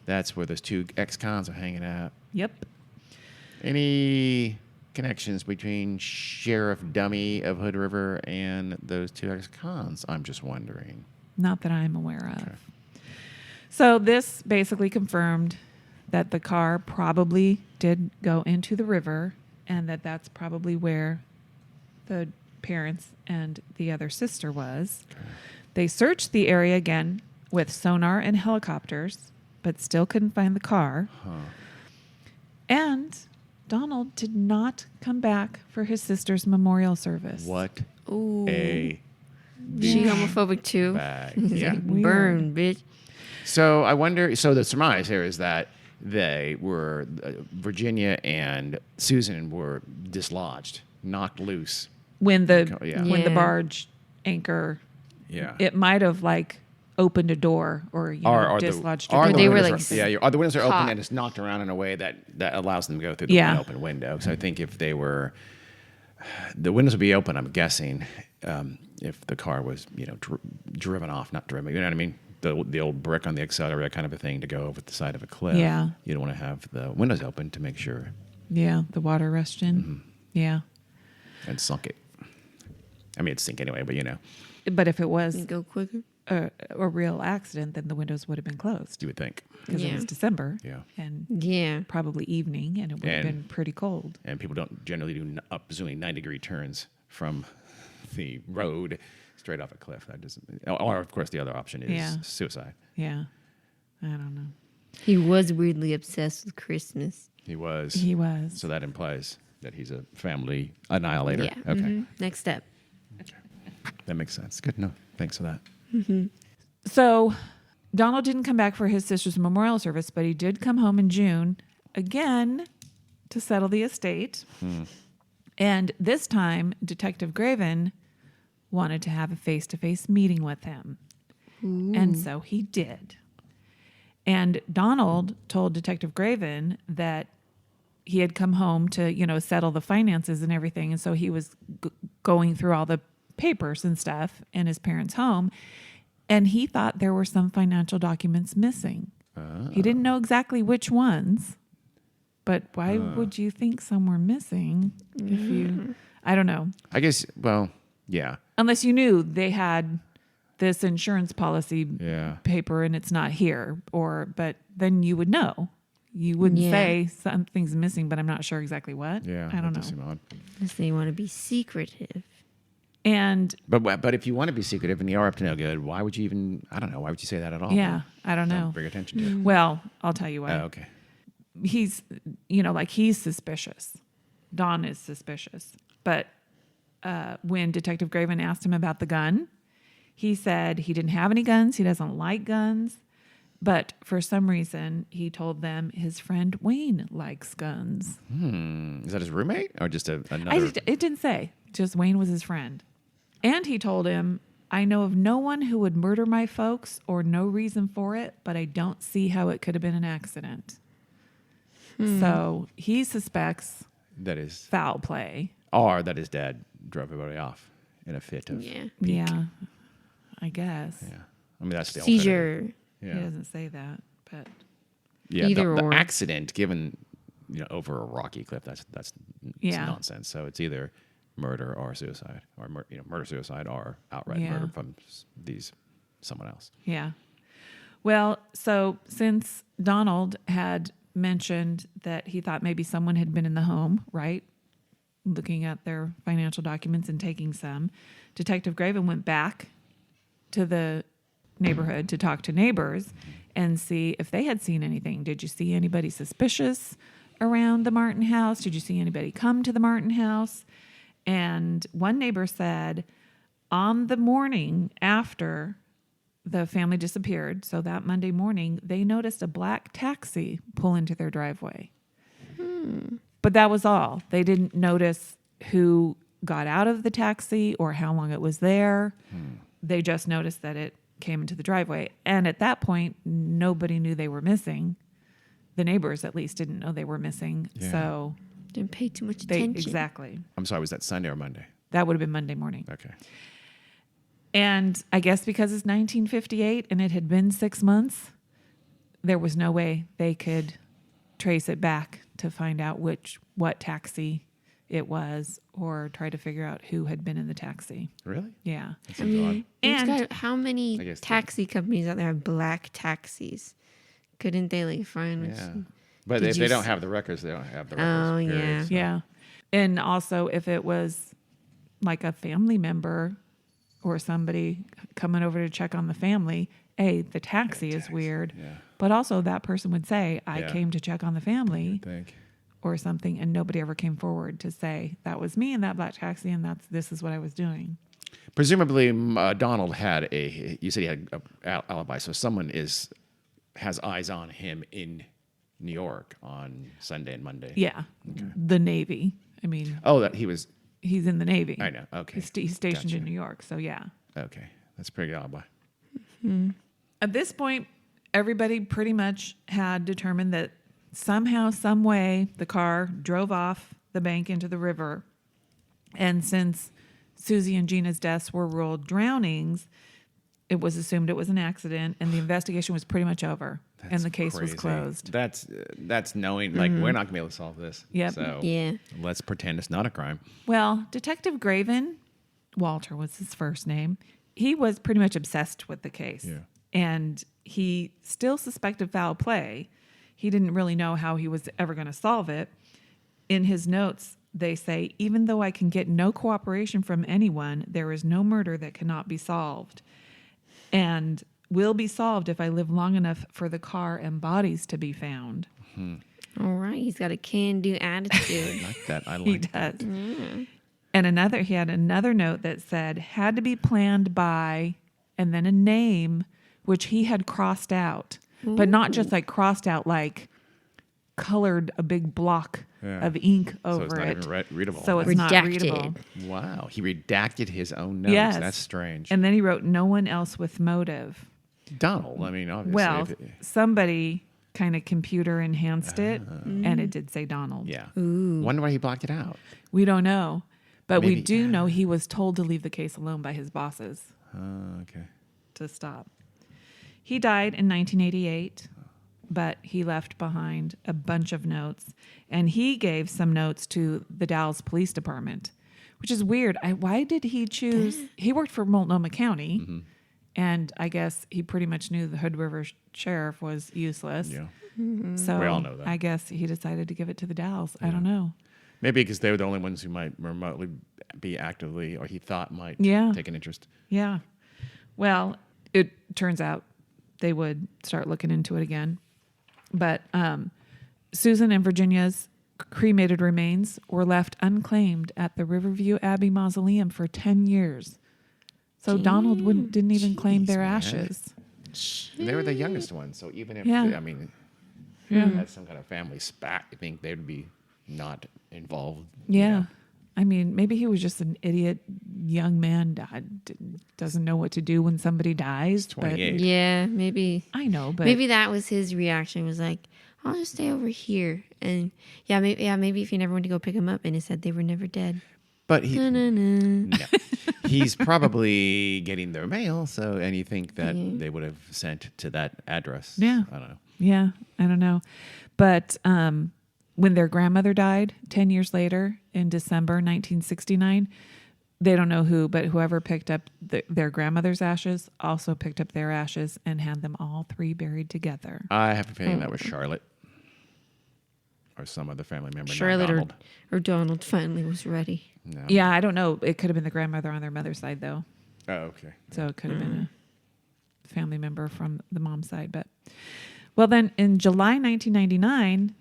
That's where those two ex-cons are hanging out. Yep. Any connections between Sheriff Dummy of Hood River and those two ex-cons? I'm just wondering. Not that I'm aware of. So this basically confirmed that the car probably did go into the river and that that's probably where the parents and the other sister was. Okay. They searched the area again with sonar and helicopters, but still couldn't find the car. Huh. And Donald did not come back for his sister's memorial service. What Ooh. a She homophobic too. bag. He's Yeah. like, burn, bitch. So I wonder. So the surmise here is that they were Virginia and Susan were dislodged, knocked loose. When the Yeah. when the Yeah. barge anchor, Yeah. it might have like opened a door or dislodged a Or door. they were windows like or the windows are open caught. and it's knocked around in a way that allows them to go through the Yeah. open window. So I think if they were, the windows would be open. I'm guessing if the car was driven off, not driven. You know what I mean? The old brick on the accelerator kind of a thing to go over the side of a cliff. Yeah. You don't want to have the windows open to make sure Yeah, the water rushed in. Mm-hmm. Yeah. and sunk it. I mean, it'd sink anyway, but But if it was Go quicker. a real accident, then the windows would have been closed you would think. because it Yeah. was December. Yeah. And Yeah. probably evening, and it would have And- been pretty cold. And people don't generally do presumably 9-degree turns from the road straight off a cliff. That doesn't. Or of course, the other option is Yeah. suicide. Yeah. I don't know. He was weirdly obsessed with Christmas. He was. He was. So that implies that he's a family annihilator. Yeah. Okay. Mhm. Next step. That makes sense. Good. No, thanks for that. So Donald didn't come back for his sister's memorial service, but he did come home in June again to settle the estate. And this time, Detective Graven wanted to have a face-to-face meeting with him. And so he did. And Donald told Detective Graven that he had come home to, settle the finances and everything. And so he was going through all the papers and stuff in his parents' home. And he thought there were some financial documents missing. He didn't know exactly which ones. But why would you think some were missing if you... I don't know. I guess. Well, yeah. Unless you knew they had this insurance policy Yeah. paper and it's not here, but then you would know. You wouldn't Yeah. say something's missing, but I'm not sure exactly what. Yeah. I don't that does know. seem odd. Unless they want to be secretive. And But if you want to be secretive and you are up to no good, why would you even? I don't know. Why would you say that at all? yeah, I don't know. Bring attention to it. Well, I'll tell you why. Oh, okay. He's suspicious. Don is suspicious. But when Detective Graven asked him about the gun, he said he didn't have any guns. He doesn't like guns. But for some reason, he told them his friend Wayne likes guns. Is that his roommate or just another? It didn't say. Just Wayne was his friend. And he told him, I know of no one who would murder my folks or no reason for it, but I don't see how it could have been an accident. So he suspects That is, foul play. or that his dad drove everybody off in a fit of. Yeah. Yeah, I guess. Yeah. I mean, that's the alternative. Seizure. He Yeah. doesn't say that, but Yeah. Either the or. accident, given over a rocky cliff. That's Yeah. nonsense. So it's either murder or suicide, or murder suicide or outright Yeah. murder from someone else. Yeah. Well, so since Donald had mentioned that he thought maybe someone had been in the home, right? Looking at their financial documents and taking some, Detective Graven went back to the neighborhood to talk to neighbors and see if they had seen anything. Did you see anybody suspicious around the Martin house? Did you see anybody come to the Martin house? And one neighbor said on the morning after the family disappeared, so that Monday morning, they noticed a black taxi pull into their driveway. But that was all. They didn't notice who got out of the taxi or how long it was there. They just noticed that it came into the driveway. And at that point, nobody knew they were missing. The neighbors, at least, didn't know they were missing. Yeah. So Didn't pay too much they attention. exactly. I'm sorry, was that Sunday or Monday? That would have been Monday morning. Okay. And I guess because it's 1958 and it had been 6 months, there was no way they could trace it back to find out what taxi it was or try to figure out who had been in the taxi. Really? Yeah. That I seems mean, odd. it's And- got, how many I guess that- taxi companies out there have black taxis? Couldn't they like find which? Yeah. But Did if you they don't s- have the records, they don't have the Oh, records. period. yeah. So- Yeah. And also if it was like a family member or somebody coming over to check on the family, the taxi is weird. Yeah. But also that person would say, I Yeah. came to check on the family. I think. Or something, and nobody ever came forward to say that was me in that black taxi, and this is what I was doing. Presumably, Donald had you said he had an alibi, so someone has eyes on him in New York on Sunday and Monday. Yeah, the Navy. I mean, Oh, that he was. he's in the Navy. I know. Okay. He's stationed Gotcha. in New York, so yeah. Okay, that's a pretty good alibi. At this point, everybody pretty much had determined that somehow, some way, the car drove off the bank into the river. And since Susie and Gina's deaths were ruled drownings, it was assumed it was an accident, and the investigation was pretty much over, and That's the case was crazy. closed. That's knowing like we're not gonna be able to solve this. Yep. So Yeah. let's pretend it's not a crime. Well, Detective Graven, Walter was his first name, he was pretty much obsessed with the case. Yeah. And he still suspected foul play. He didn't really know how he was ever going to solve it. In his notes, they say, even though I can get no cooperation from anyone, there is no murder that cannot be solved. And will be solved if I live long enough for the car and bodies to be found. All right, he's got a can-do attitude. Like that. I like He that. does. And he had another note that said, had to be planned by, and then a name, which he had crossed out. But not just like crossed out, like colored a big block Yeah. of ink So over it's not it. even readable. So it's Redacted. not readable. Wow, he redacted his own notes. Yes. That's strange. And then he wrote, no one else with motive. Donald, I mean, obviously. Well, if it- somebody kind of computer enhanced it, and it did say Donald. yeah. Wonder why he blocked it out. We don't know. But we Maybe- do know he was told to leave the case alone by his bosses Okay. to stop. He died in 1988, but he left behind a bunch of notes. And he gave some notes to the Dallas Police Department, which is weird. Why did he choose? He worked for Multnomah County, and I guess he pretty much knew the Hood River sheriff was useless. Yeah. So We all know that. I guess he decided to give it to the Dalles. I don't know. Maybe because they were the only ones who might remotely be actively, or he thought might Yeah. take an interest. Yeah. Well, it turns out they would start looking into it again. But Susan and Virginia's cremated remains were left unclaimed at the Riverview Abbey Mausoleum for 10 years. So Donald didn't even claim their Jeez, man. ashes. And they were the youngest ones, so even if Yeah. I mean, they had some kind of family spat, I think they would be not involved. you Yeah. know. I mean, maybe he was just an idiot young man, doesn't know what to do when somebody dies. But 28. Yeah, maybe. I know, but Maybe that was his reaction. Was like, I'll just stay over here, and maybe if you never went to go pick him up, and it said they were never dead. But he, Na-na-na. no. He's probably getting their mail, and you think that they would have sent to that address. Yeah. I don't know. yeah, I don't know. But when their grandmother died 10 years later in December 1969, they don't know who, but whoever picked up their grandmother's ashes also picked up their ashes and had them all three buried together. I have a feeling that was Charlotte or some other family member. not Charlotte Donald. or Donald finally was ready. No. Yeah, I don't know. It could have been the grandmother on their mother's side, though. Oh, okay. So it could have been a family member from the mom's side. But well, then in July 1999,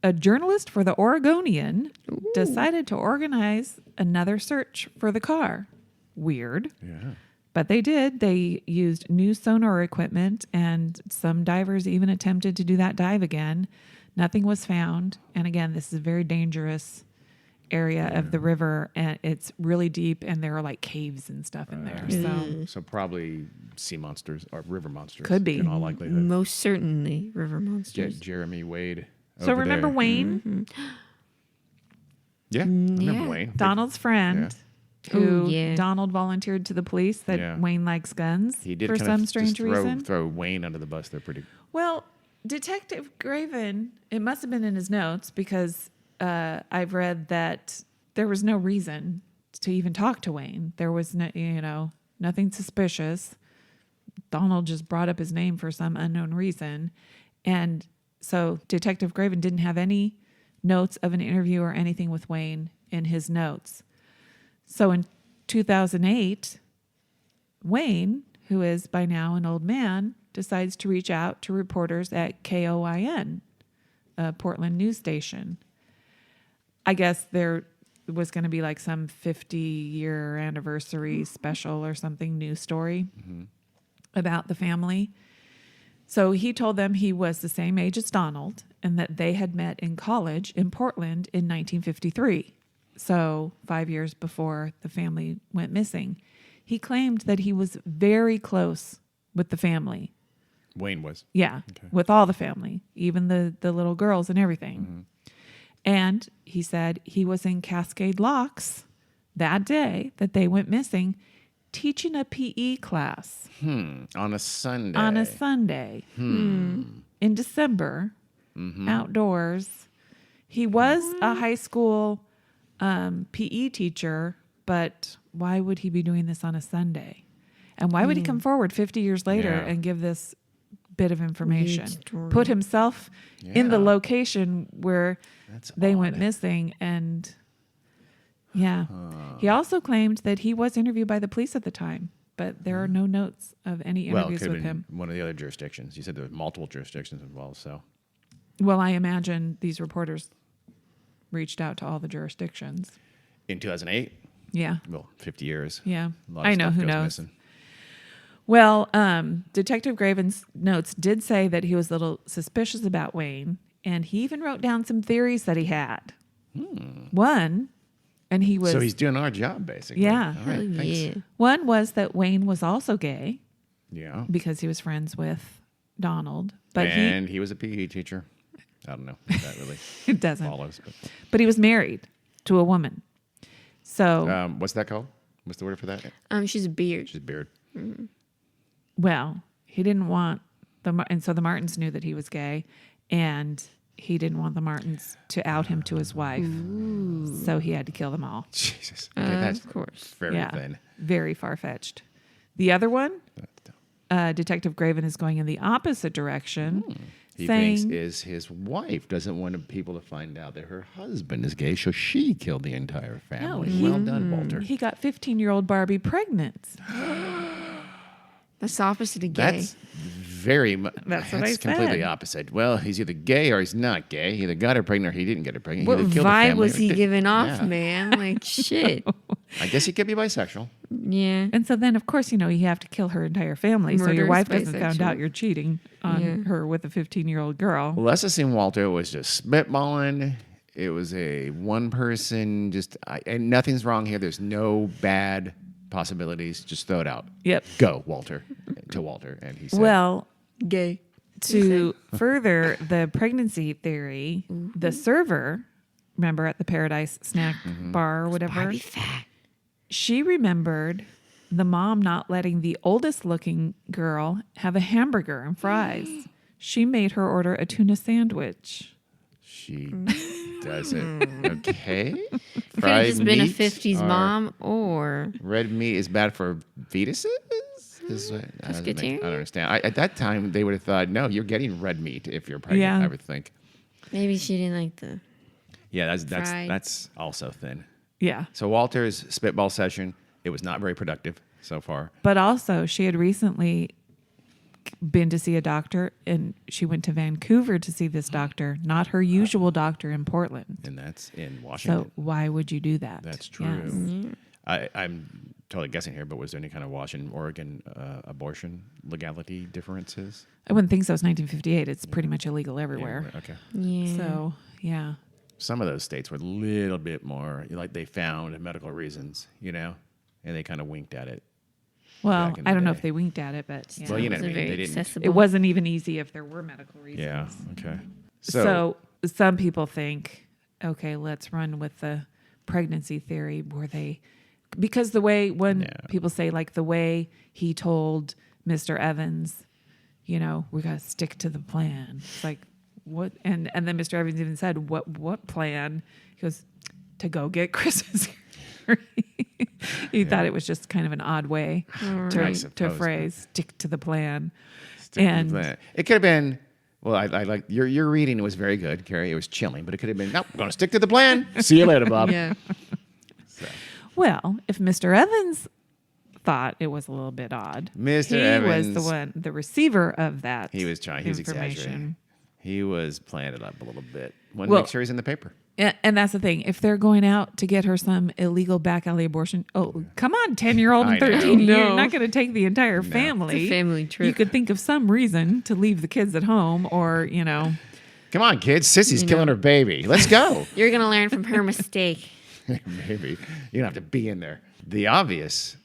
a journalist for the Oregonian decided to organize another search for the car. Weird. Yeah. But they did. They used new sonar equipment, and some divers even attempted to do that dive again. Nothing was found. And again, this is a very dangerous area of the river, and it's really deep, and there are like caves and stuff in there. So probably sea monsters or river monsters. Could be. In all likelihood. Most certainly river Yeah, monsters. Jeremy Wade. So over remember there. Wayne, Yeah. I remember yeah. Wayne. Donald's friend, Yeah. who Oh, yeah. Donald volunteered to the police that Yeah. Wayne likes guns He did for kind of some strange just reason. throw Wayne under the bus there pretty. Well, Detective Graven, it must have been in his notes because I've read that there was no reason to even talk to Wayne. There was no, nothing suspicious. Donald just brought up his name for some unknown reason. And so Detective Graven didn't have any notes of an interview or anything with Wayne in his notes. So in 2008, Wayne, who is by now an old man, decides to reach out to reporters at KOIN, a Portland news station. I guess there was going to be like some 50-year anniversary special or something, news story about the family. So he told them he was the same age as Donald and that they had met in college in Portland in 1953. So 5 years before the family went missing. He claimed that he was very close with the family. Wayne was. Yeah, with all the family, even the little girls and everything. And he said he was in Cascade Locks that day that they went missing, teaching a PE class On a Sunday. on a Sunday in December, outdoors. He was a high school PE teacher, but why would he be doing this on a Sunday? And why would he come forward 50 years later Yeah. and give this bit of information? Weird story. Put himself in the Yeah. location where That's they odd. went missing. And yeah, he also claimed that he was interviewed by the police at the time, but there are no notes of any Well, it interviews could have with been him. one of the other jurisdictions. You said there were multiple jurisdictions involved, so. Well, I imagine these reporters reached out to all the jurisdictions. In 2008, Yeah. well, 50 years. Yeah. A lot of I know, stuff who goes knows? missing. Well, Detective Graven's notes did say that he was a little suspicious about Wayne, and he even wrote down some theories that he had. One, and he was So he's doing our job, basically. Yeah. All right, Hell thanks. yeah. one was that Wayne was also gay Yeah. because he was friends with Donald, but And he was a PE teacher. I don't know if that really it doesn't. follows. But he was married to a woman. So, But, what's that called? What's the word for that? She's a beard. She's beard. well, he didn't want and so the Martins knew that he was gay, and he didn't want the Martins to out him to his wife. So he had to kill them all. Jesus. Okay, that's Of course. very Yeah, thin. very far-fetched. The other one, Detective Graven is going in the opposite direction, He saying, thinks is his wife doesn't want people to find out that her husband is gay, so she killed the entire family. he- Well done, Walter. he got 15-year-old Barbie pregnant. That's the opposite of gay. That's very much. That's what I completely said. opposite. Well, he's either gay or he's not gay. He either got her pregnant or he didn't get her pregnant. He What either killed the vibe family was or he didn't. giving off, Yeah. man? Like, shit. I guess he could be bisexual. Yeah. And so then, of course, you have to kill her entire family. So your Murderous wife doesn't found bisexual. out you're cheating on Yeah. her with a 15-year-old girl. Well, let's assume Walter was just spitballing. It was a one person, and nothing's wrong here. There's no bad possibilities. Just throw it out. Yep. Go, Walter, to Walter. And he said, Well, Gay. to further the pregnancy theory, the server, remember at the Paradise Snack Bar or whatever, Barbie fat. she remembered the mom not letting the oldest looking girl have a hamburger and fries. She made her order a tuna sandwich. she doesn't. Okay. Could have just been a 50s or mom or red meat is bad for fetuses? I don't understand. At that time, they would have thought, no, you're getting red meat if you're pregnant, Yeah. I would think. maybe she didn't like the Yeah, Fried. that's also thin. Yeah. So Walter's spitball session, it was not very productive so far. But also, she had recently been to see a doctor, and she went to Vancouver to see this doctor, not her usual doctor in Portland. And that's in Washington. So why would you do that? That's true. Yes. I'm totally guessing here, but was there any kind of Washington, Oregon abortion legality differences? I wouldn't think so. It's 1958. It's pretty much illegal everywhere. Yeah, okay. yeah. So, yeah. Some of those states were a little bit more like they found medical reasons, and they kind of winked at it. Well, Back in I the don't know day. if they winked at it, but yeah. Well, you know what I wasn't mean. very They didn't. accessible. It wasn't even easy if there were medical reasons. Yeah. Okay. So some people think, okay, let's run with the pregnancy theory because the way when people say like the way he told Mr. Evans, we got to stick to the plan. It's like, what? And then Mr. Evans even said, what plan? He goes, to go get Christmas. He thought it was just kind of an odd way I to suppose, phrase stick to the plan. Stick to the And plan. It could have been. Well, I like your reading was very good, Carrie. It was chilling, but it could have been. Nope, I'm going to stick to the plan. See you later, Bob. yeah. well, if Mr. Evans thought it was a little bit odd, Mr. he Evans, was the receiver of that. He was trying. He was exaggerating. information. He was playing it up a little bit. Wanted Well- to make sure he's in the paper. And that's the thing. If they're going out to get her some illegal back alley abortion, come on, 10-year-old and I know. 13, you're No. not going to take the entire family. It's a family trip. You could think of some reason to leave the kids at home, or Come on, kids. Sissy's killing her baby. Let's go. You're gonna learn from her mistake. Maybe you don't have to be in there. The obvious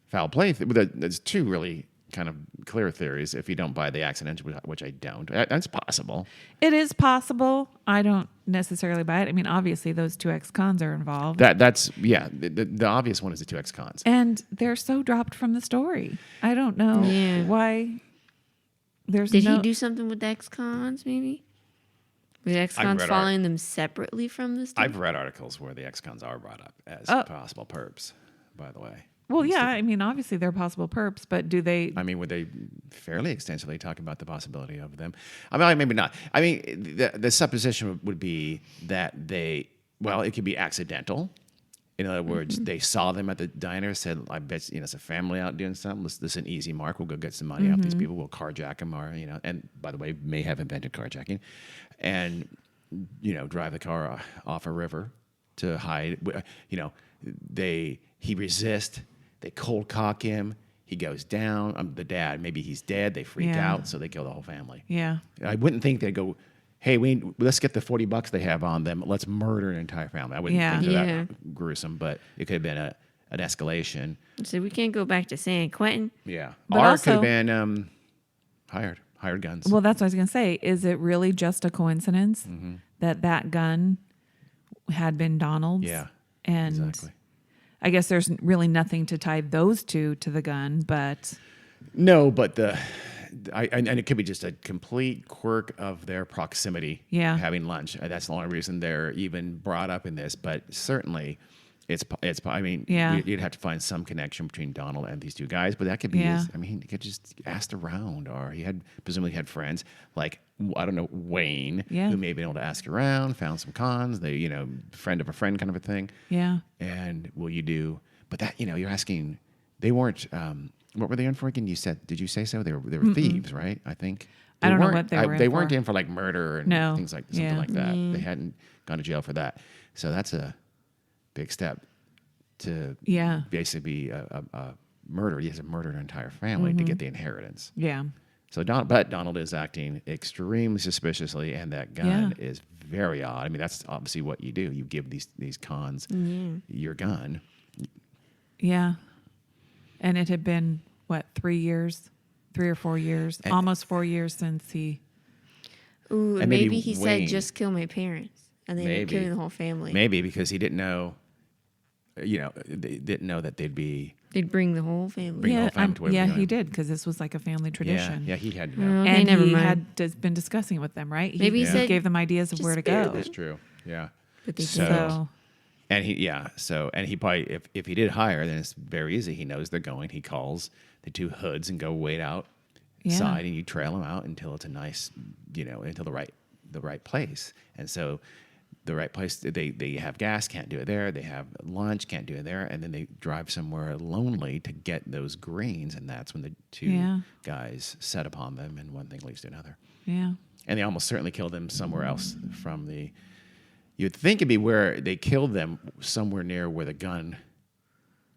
foul play. There's two really kind of clear theories. If you don't buy the accidental, which I don't, that's possible. it is possible. I don't necessarily buy it. I mean, obviously, those two ex-cons are involved. That's The obvious one is the two ex-cons. And they're so dropped from the story. I don't know why. There's Did no. he do something with the ex-cons, maybe? Were the ex-cons read following them separately from the story? I've read articles where the ex-cons are brought up as possible perps. By the way. Well, yeah. I mean, obviously, they're possible perps, but do they? I mean, would they fairly extensively talk about the possibility of them? I mean, maybe not. I mean, the supposition would be that it could be accidental. In other words, they saw them at the diner, said, I bet, it's a family out doing something. This is an easy mark. We'll go get some money off these people. We'll carjack them and by the way, may have invented carjacking and, drive the car off a river to hide. He resists. They cold cock him. He goes down. The dad, maybe he's dead. They freak out, so they kill the whole family. Yeah. I wouldn't think they'd go, hey, let's get the $40 they have on them. Let's murder an entire family. I wouldn't think that gruesome, but it could have been an escalation. So we can't go back to San Quentin. Yeah. But Or it also- could have been hired guns. Well, that's what I was going to say. Is it really just a coincidence that gun had been Donald's? Yeah, And exactly. I guess there's really nothing to tie those two to the gun, but No, but and it could be just a complete quirk of their proximity. Yeah. Having lunch. That's the only reason they're even brought up in this. But certainly, it's. I mean, Yeah. you'd have to find some connection between Donald and these two guys. But that could be. Yeah. He could just asked around, or he presumably had friends like I don't know Wayne, Yeah. who may have been able to ask around, found some cons. They friend of a friend kind of a thing. yeah. And will you do? But that you're asking. They weren't. What were they in for again? Did you say so? They were thieves, right? I think. I don't know weren't- what they were in They weren't for. in for like murder and No. things like something Yeah. like that. They hadn't gone to jail for that. So that's a big step to Yeah. basically be a murder. He has to murder an entire family to get the inheritance. Yeah. So Donald is acting extremely suspiciously, and that gun is very odd. I mean, that's obviously what you do. You give these cons your gun. Yeah. And it had been, 3 or 4 years, almost 4 years since he. Ooh, And maybe maybe he Wayne. said just kill my parents, and then Maybe. kill the whole family. Maybe because he didn't know, they didn't know that they'd be They'd bring the whole family. Bring the whole family to where we're he going. did because this was like a family tradition. Yeah, he had to know. Okay, And never he mind. had been discussing with them, right? Maybe he said, gave them ideas of "Just where to spare go. them." That's true. Yeah. But they So- didn't. So And he probably, if he did hire, then it's very easy. He knows they're going. He calls the two hoods and go wait outside, and you trail them out until it's a nice, until the right place. And so the right place, they have gas, can't do it there. They have lunch, can't do it there. And then they drive somewhere lonely to get those greens. And that's when the two guys set upon them, and one thing leads to another. yeah. And they almost certainly killed them somewhere else from the. You'd think it'd be where they killed them somewhere near where the gun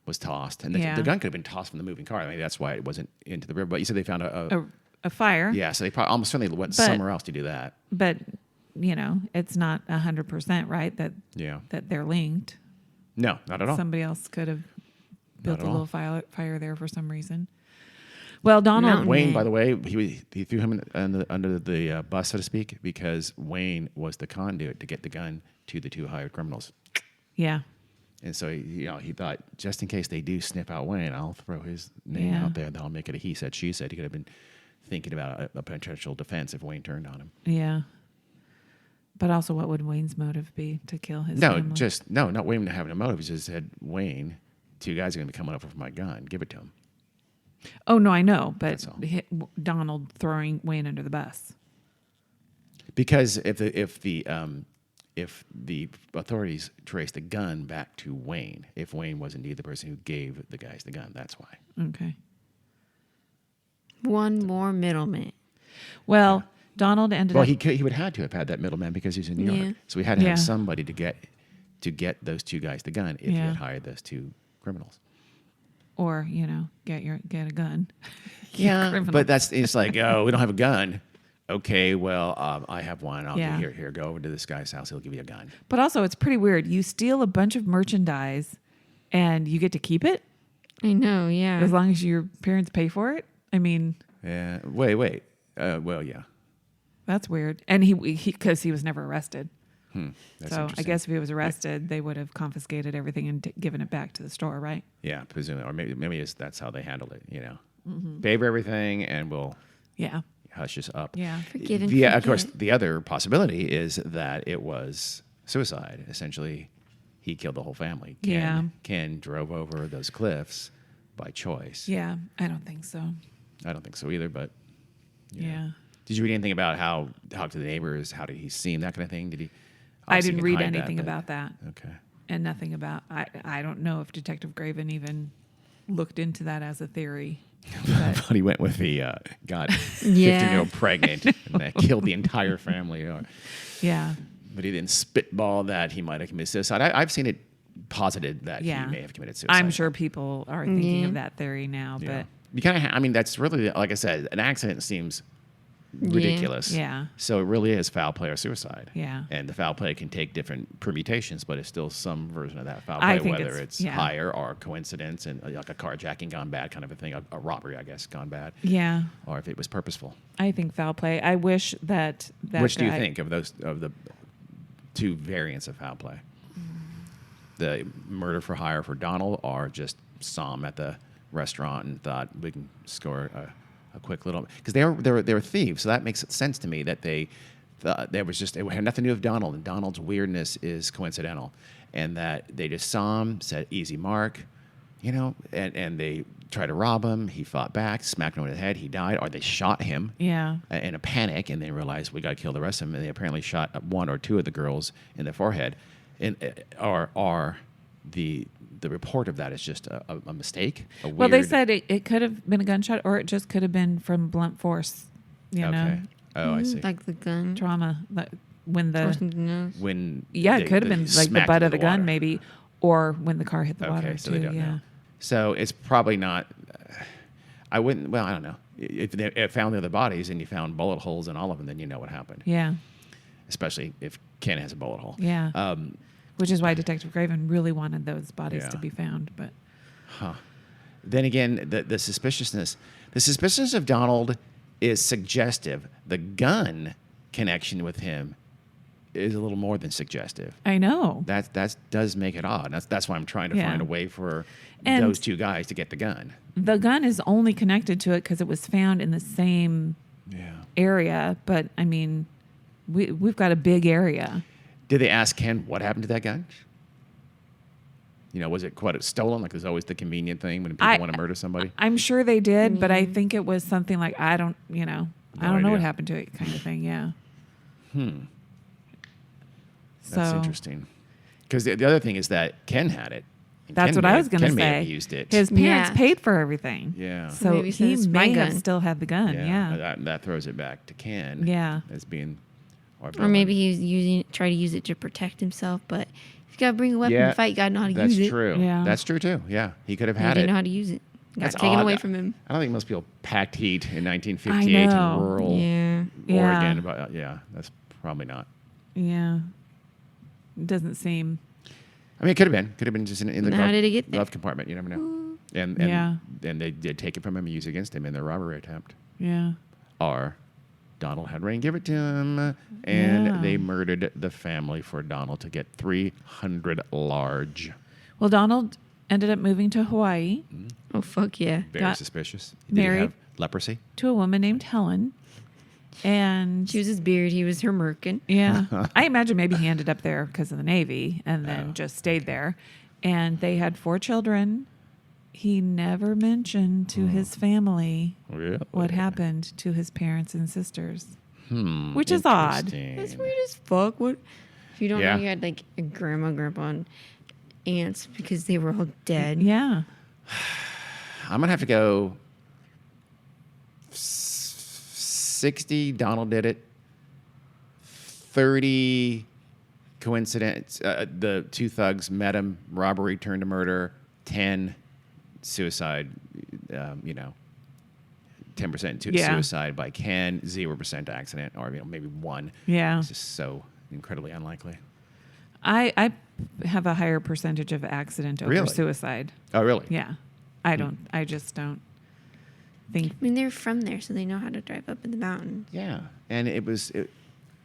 was tossed, and the gun could have been tossed from the moving car. I mean, that's why it wasn't into the river. But you said they found A fire. yeah, so they probably almost certainly went But- somewhere else to do that. But it's not 100% right that Yeah, that they're linked. no, not at all. Somebody else could have built at a all. little fire there for some reason. Well, Donald. No. Wayne, Man. by the way, he threw him under the bus, so to speak, because Wayne was the conduit to get the gun to the two hired criminals. Yeah. And so he thought, just in case they do sniff out Wayne, I'll throw his name out there. That'll make it a he said, she said. He could have been thinking about a potential defense if Wayne turned on him. Yeah. But also, what would Wayne's motive be to kill his No, family? not Wayne having a motive. He just said, Wayne, two guys are going to be coming up with my gun. Give it to him. Oh, no, I know. But That's all. Donald throwing Wayne under the bus. Because if the authorities trace the gun back to Wayne, if Wayne was indeed the person who gave the guys the gun, that's why. Okay. One more middleman. Well, Donald ended Well, up. he would have to have had that middleman because he's in New Yeah. York. So we had to Yeah. have somebody to get those two guys the gun if he Yeah. had hired those two criminals. Or, get a gun. Yeah, Criminal. but it's like, oh, we don't have a gun. Okay, well, I have one. I'll Yeah. here, go over to this guy's house. He'll give you a gun. But also, it's pretty weird. You steal a bunch of merchandise and you get to keep it I know, yeah. as long as your parents pay for it. I mean, Yeah. Wait. Well, yeah. that's weird. And he because he was never arrested. That's So I interesting. guess if he was arrested, they would have confiscated everything and given it back to the store, right? Yeah, presumably, or maybe that's how they handled it. Mm-hmm. Pay for everything, and we'll Yeah. hush us up. Yeah. Forgive and Of course, forget. the other possibility is that it was suicide. Essentially, he killed the whole family. Ken drove over those cliffs by choice. Yeah. I don't think so. I don't think so either, but Yeah. Did you read anything about how talk to the neighbors? How did he seem? That kind of thing? Did he? I obviously didn't can read hide anything but- about that. Okay. And nothing about I don't know if Detective Graven even looked into that as a theory. But But he went with the got 15-year-old Yeah. pregnant and that killed the entire family. yeah. But he didn't spitball that he might have committed suicide. I've seen it posited that Yeah. he may have committed suicide. I'm sure people are thinking Yeah. of that theory now, Yeah. but You kind of. I mean, that's really like I said. An accident seems ridiculous. Yeah. So it really is foul play or suicide. Yeah. And the foul play can take different permutations, but it's still some version of that foul I play, think whether it's- it's yeah. hire or coincidence and like a carjacking gone bad kind of a thing, a robbery, I guess, gone bad, yeah, or if it was purposeful. I think foul play. I wish that Which do you guy- think of those of the two variants of foul play? The murder for hire for Donald, or just saw him at the restaurant and thought we can score a quick little, because they were thieves, so that makes sense to me that they thought it had nothing to do with Donald, and Donald's weirdness is coincidental, and that they just saw him, said easy mark, and they tried to rob him. He fought back, smacked him in the head. He died, or they shot him. Yeah. In a panic, and they realized we got to kill the rest of them. And they apparently shot one or two of the girls in the forehead, or the report of that is just a mistake. Well, they said it could have been a gunshot, or it just could have been from blunt force. You know, Okay. Oh, I see. Like the gun. trauma. Like when the Forcing the nose. When yeah, it could have been like the smacked butt into of the gun, water. maybe, or when the car hit the water Okay, so too. they don't Yeah. know. So it's probably not. I wouldn't. Well, I don't know. If they found the other bodies and you found bullet holes in all of them, then you know what happened. Yeah. Especially if Ken has a bullet hole. Yeah. Which is why Detective Graven really wanted those bodies Yeah. to be found. But Then again, the suspiciousness of Donald is suggestive. The gun connection with him is a little more than suggestive. I know. That does make it odd. That's why I'm trying to Yeah. find a way for And- those two guys to get the gun. The gun is only connected to it because it was found in the same Yeah. area. But I mean, we've got a big area. Did they ask Ken what happened to that gun? Was it quite stolen? Like there's always the convenient thing when people want to murder somebody. I'm sure they did, but I think it was something like I don't know idea. what happened to it, kind of thing. Yeah. That's So interesting. Because the other thing is that Ken had it. And that's Ken what may I have- was going to Ken may say. have used it. His parents Yeah. paid for everything. Yeah. So Maybe he it's may my have gun. still had the gun. Yeah. That throws it back to Ken. Yeah. As being our Or villain. maybe he was try to use it to protect himself. But if you gotta bring a weapon to fight, you gotta know how to That's use it. true. Yeah. That's true too. Yeah. He could have He had didn't it. know how to use it. Got That's taken odd. away from him. I don't think most people packed heat in 1958 in know. rural Yeah. Yeah. Oregon. But that's probably not. Yeah. It doesn't seem. I mean, it could have been. Could have been just in the How did it get there? glove compartment. You never know. And Yeah. and they did take it from him and use it against him in their robbery attempt. Yeah. Or Donald had Rain give it to him, and Yeah. they murdered the family for Donald to get 300 large. Well, Donald ended up moving to Hawaii Oh fuck yeah. Very Got suspicious. Did he married. have leprosy? to a woman named Helen. And She was his beard. He was her merkin. yeah, I imagine maybe he ended up there because of the Navy and then Oh. just stayed there. And they had 4 children. He never mentioned to his family Really? what happened to his parents and sisters. Hmm, Which is odd. interesting. That's weird as fuck. What? If you don't Yeah. know, you had like a grandma, grandpa, and aunts because they were all dead. Yeah. I'm gonna have to go 60. Donald did it. 30. Coincidence. The 2 thugs met him. Robbery turned to murder. 10. Suicide. 10% Yeah. suicide by Ken. 0% accident, or maybe 1. Yeah. It's just so incredibly unlikely. I have a higher percentage of accident over Really? suicide. Oh, really? Yeah. I just don't think. I mean, they're from there, so they know how to drive up in the mountain. Yeah, and it was.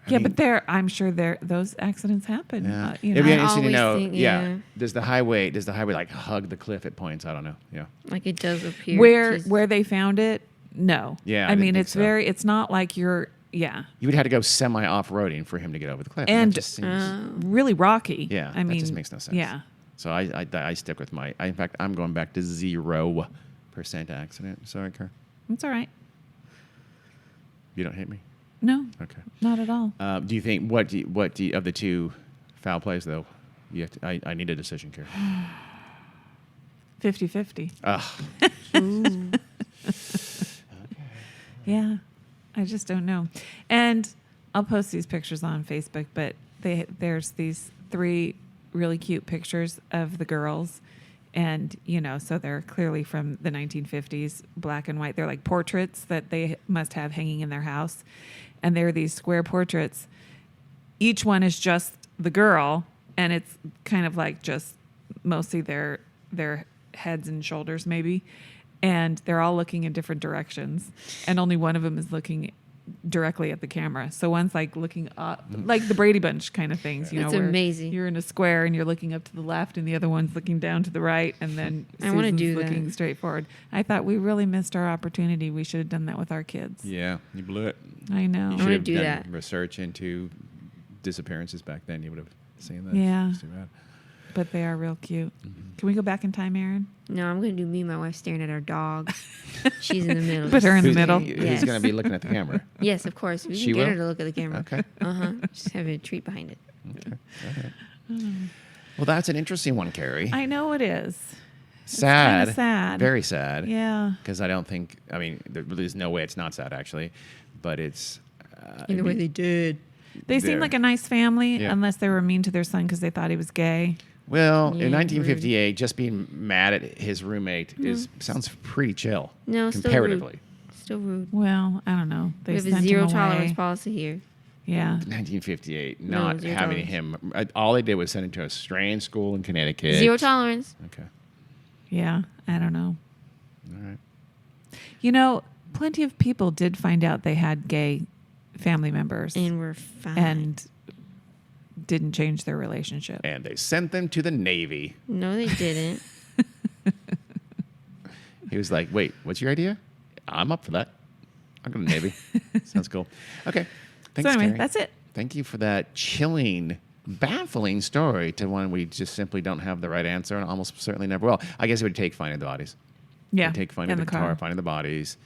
But I'm sure those accidents happen. Yeah. You It'd know? be I interesting to always know. think, yeah. yeah. Does the highway like hug the cliff at points? I don't know. Yeah. Like it does up here. where they found it, no. Yeah, I I didn't mean, think it's so. it's not like you're, yeah. You would have to go semi off roading for him to get over the cliff. And that just seems, really rocky. yeah, I mean, that just makes no sense. Yeah. So I stick with in fact, I'm going back to 0% accident. Sorry, Kerr. It's all right. You don't hate me. No, Okay. not at all. Do you think what do you, of the 2 foul plays though? You have to, I need a decision, Kerr. 50-50. Ugh. Yeah. I just don't know. And I'll post these pictures on Facebook, but there's these 3 really cute pictures of the girls. And, so they're clearly from the 1950s, black and white. They're like portraits that they must have hanging in their house. And they're these square portraits. Each one is just the girl, and it's kind of like just mostly their heads and shoulders maybe. And they're all looking in different directions. And only one of them is looking directly at the camera. So one's like looking up, like the Brady Bunch kind of things, That's where amazing. you're in a square and you're looking up to the left, and the other one's looking down to the right, and then I wanna Susan's do that. looking straight forward. I thought we really missed our opportunity. We should have done that with our kids. Yeah, you blew it. I know. You I should wanna have do done that. research into disappearances back then. You would have seen that. Yeah. It's too bad. But they are real cute. Can we go back in time, Aaron? No, I'm gonna do me and my wife staring at our dog. She's in the middle. Put her in the Who's- middle. Who's Yes. going to be looking at the camera? Yes, of course. We She can get will? her to look at the camera. Okay. Just have a treat behind it. Okay. All right. Well, that's an interesting one, Carrie. I know it is. Sad. kinda sad. Very sad. Yeah. Because I don't think, there's no way it's not sad, actually. But it's. In the way they did. They seem There. like a nice family, Yeah. unless they were mean to their son because they thought he was gay. Well, Yeah, in 1958, just being mad at his roommate sounds pretty chill. No, still comparatively. rude. Still rude. Well, I don't know. They We have a sent zero him tolerance away. policy here. Yeah. 1958, No, not zero having him. All they did was send him to a strange school in Connecticut. Zero tolerance. Okay. Yeah. I don't know. All right. Plenty of people did find out they had gay family members. And we're fine. And didn't change their relationship. And they sent them to the Navy. No, they didn't. He was like, wait, what's your idea? I'm up for that. I'll go to the Navy. Sounds cool. Okay. Thanks, So anyway, Carrie. that's it. Thank you for that chilling, baffling story to one we just simply don't have the right answer and almost certainly never will. I guess it would take finding the bodies. Yeah. It would take finding in the car, car. finding the bodies,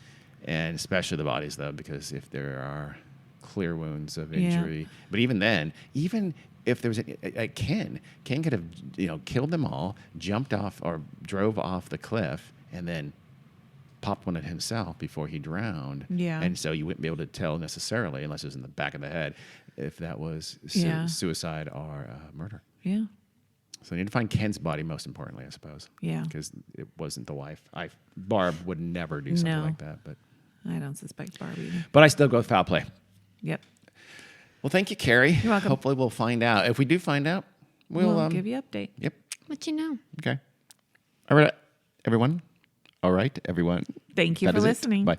and especially the bodies, though, because if there are clear wounds of injury. But even then, even if there was Ken could have killed them all, jumped off or drove off the cliff, and then popped one at himself before he drowned. Yeah. And so you wouldn't be able to tell necessarily, unless it was in the back of the head, if that was suicide or murder. Yeah. So you need to find Ken's body most importantly, I suppose. Yeah. Because it wasn't the wife. Barb would never do something No. like that. I don't suspect Barbie either. But I still go with foul play. Yep. Well, thank you, Carrie. You're welcome. Hopefully we'll find out. If we do find out, We'll give you update. Yep. But you know. Okay. All right, everyone. All right, everyone. Thank you That for is it. listening. Bye.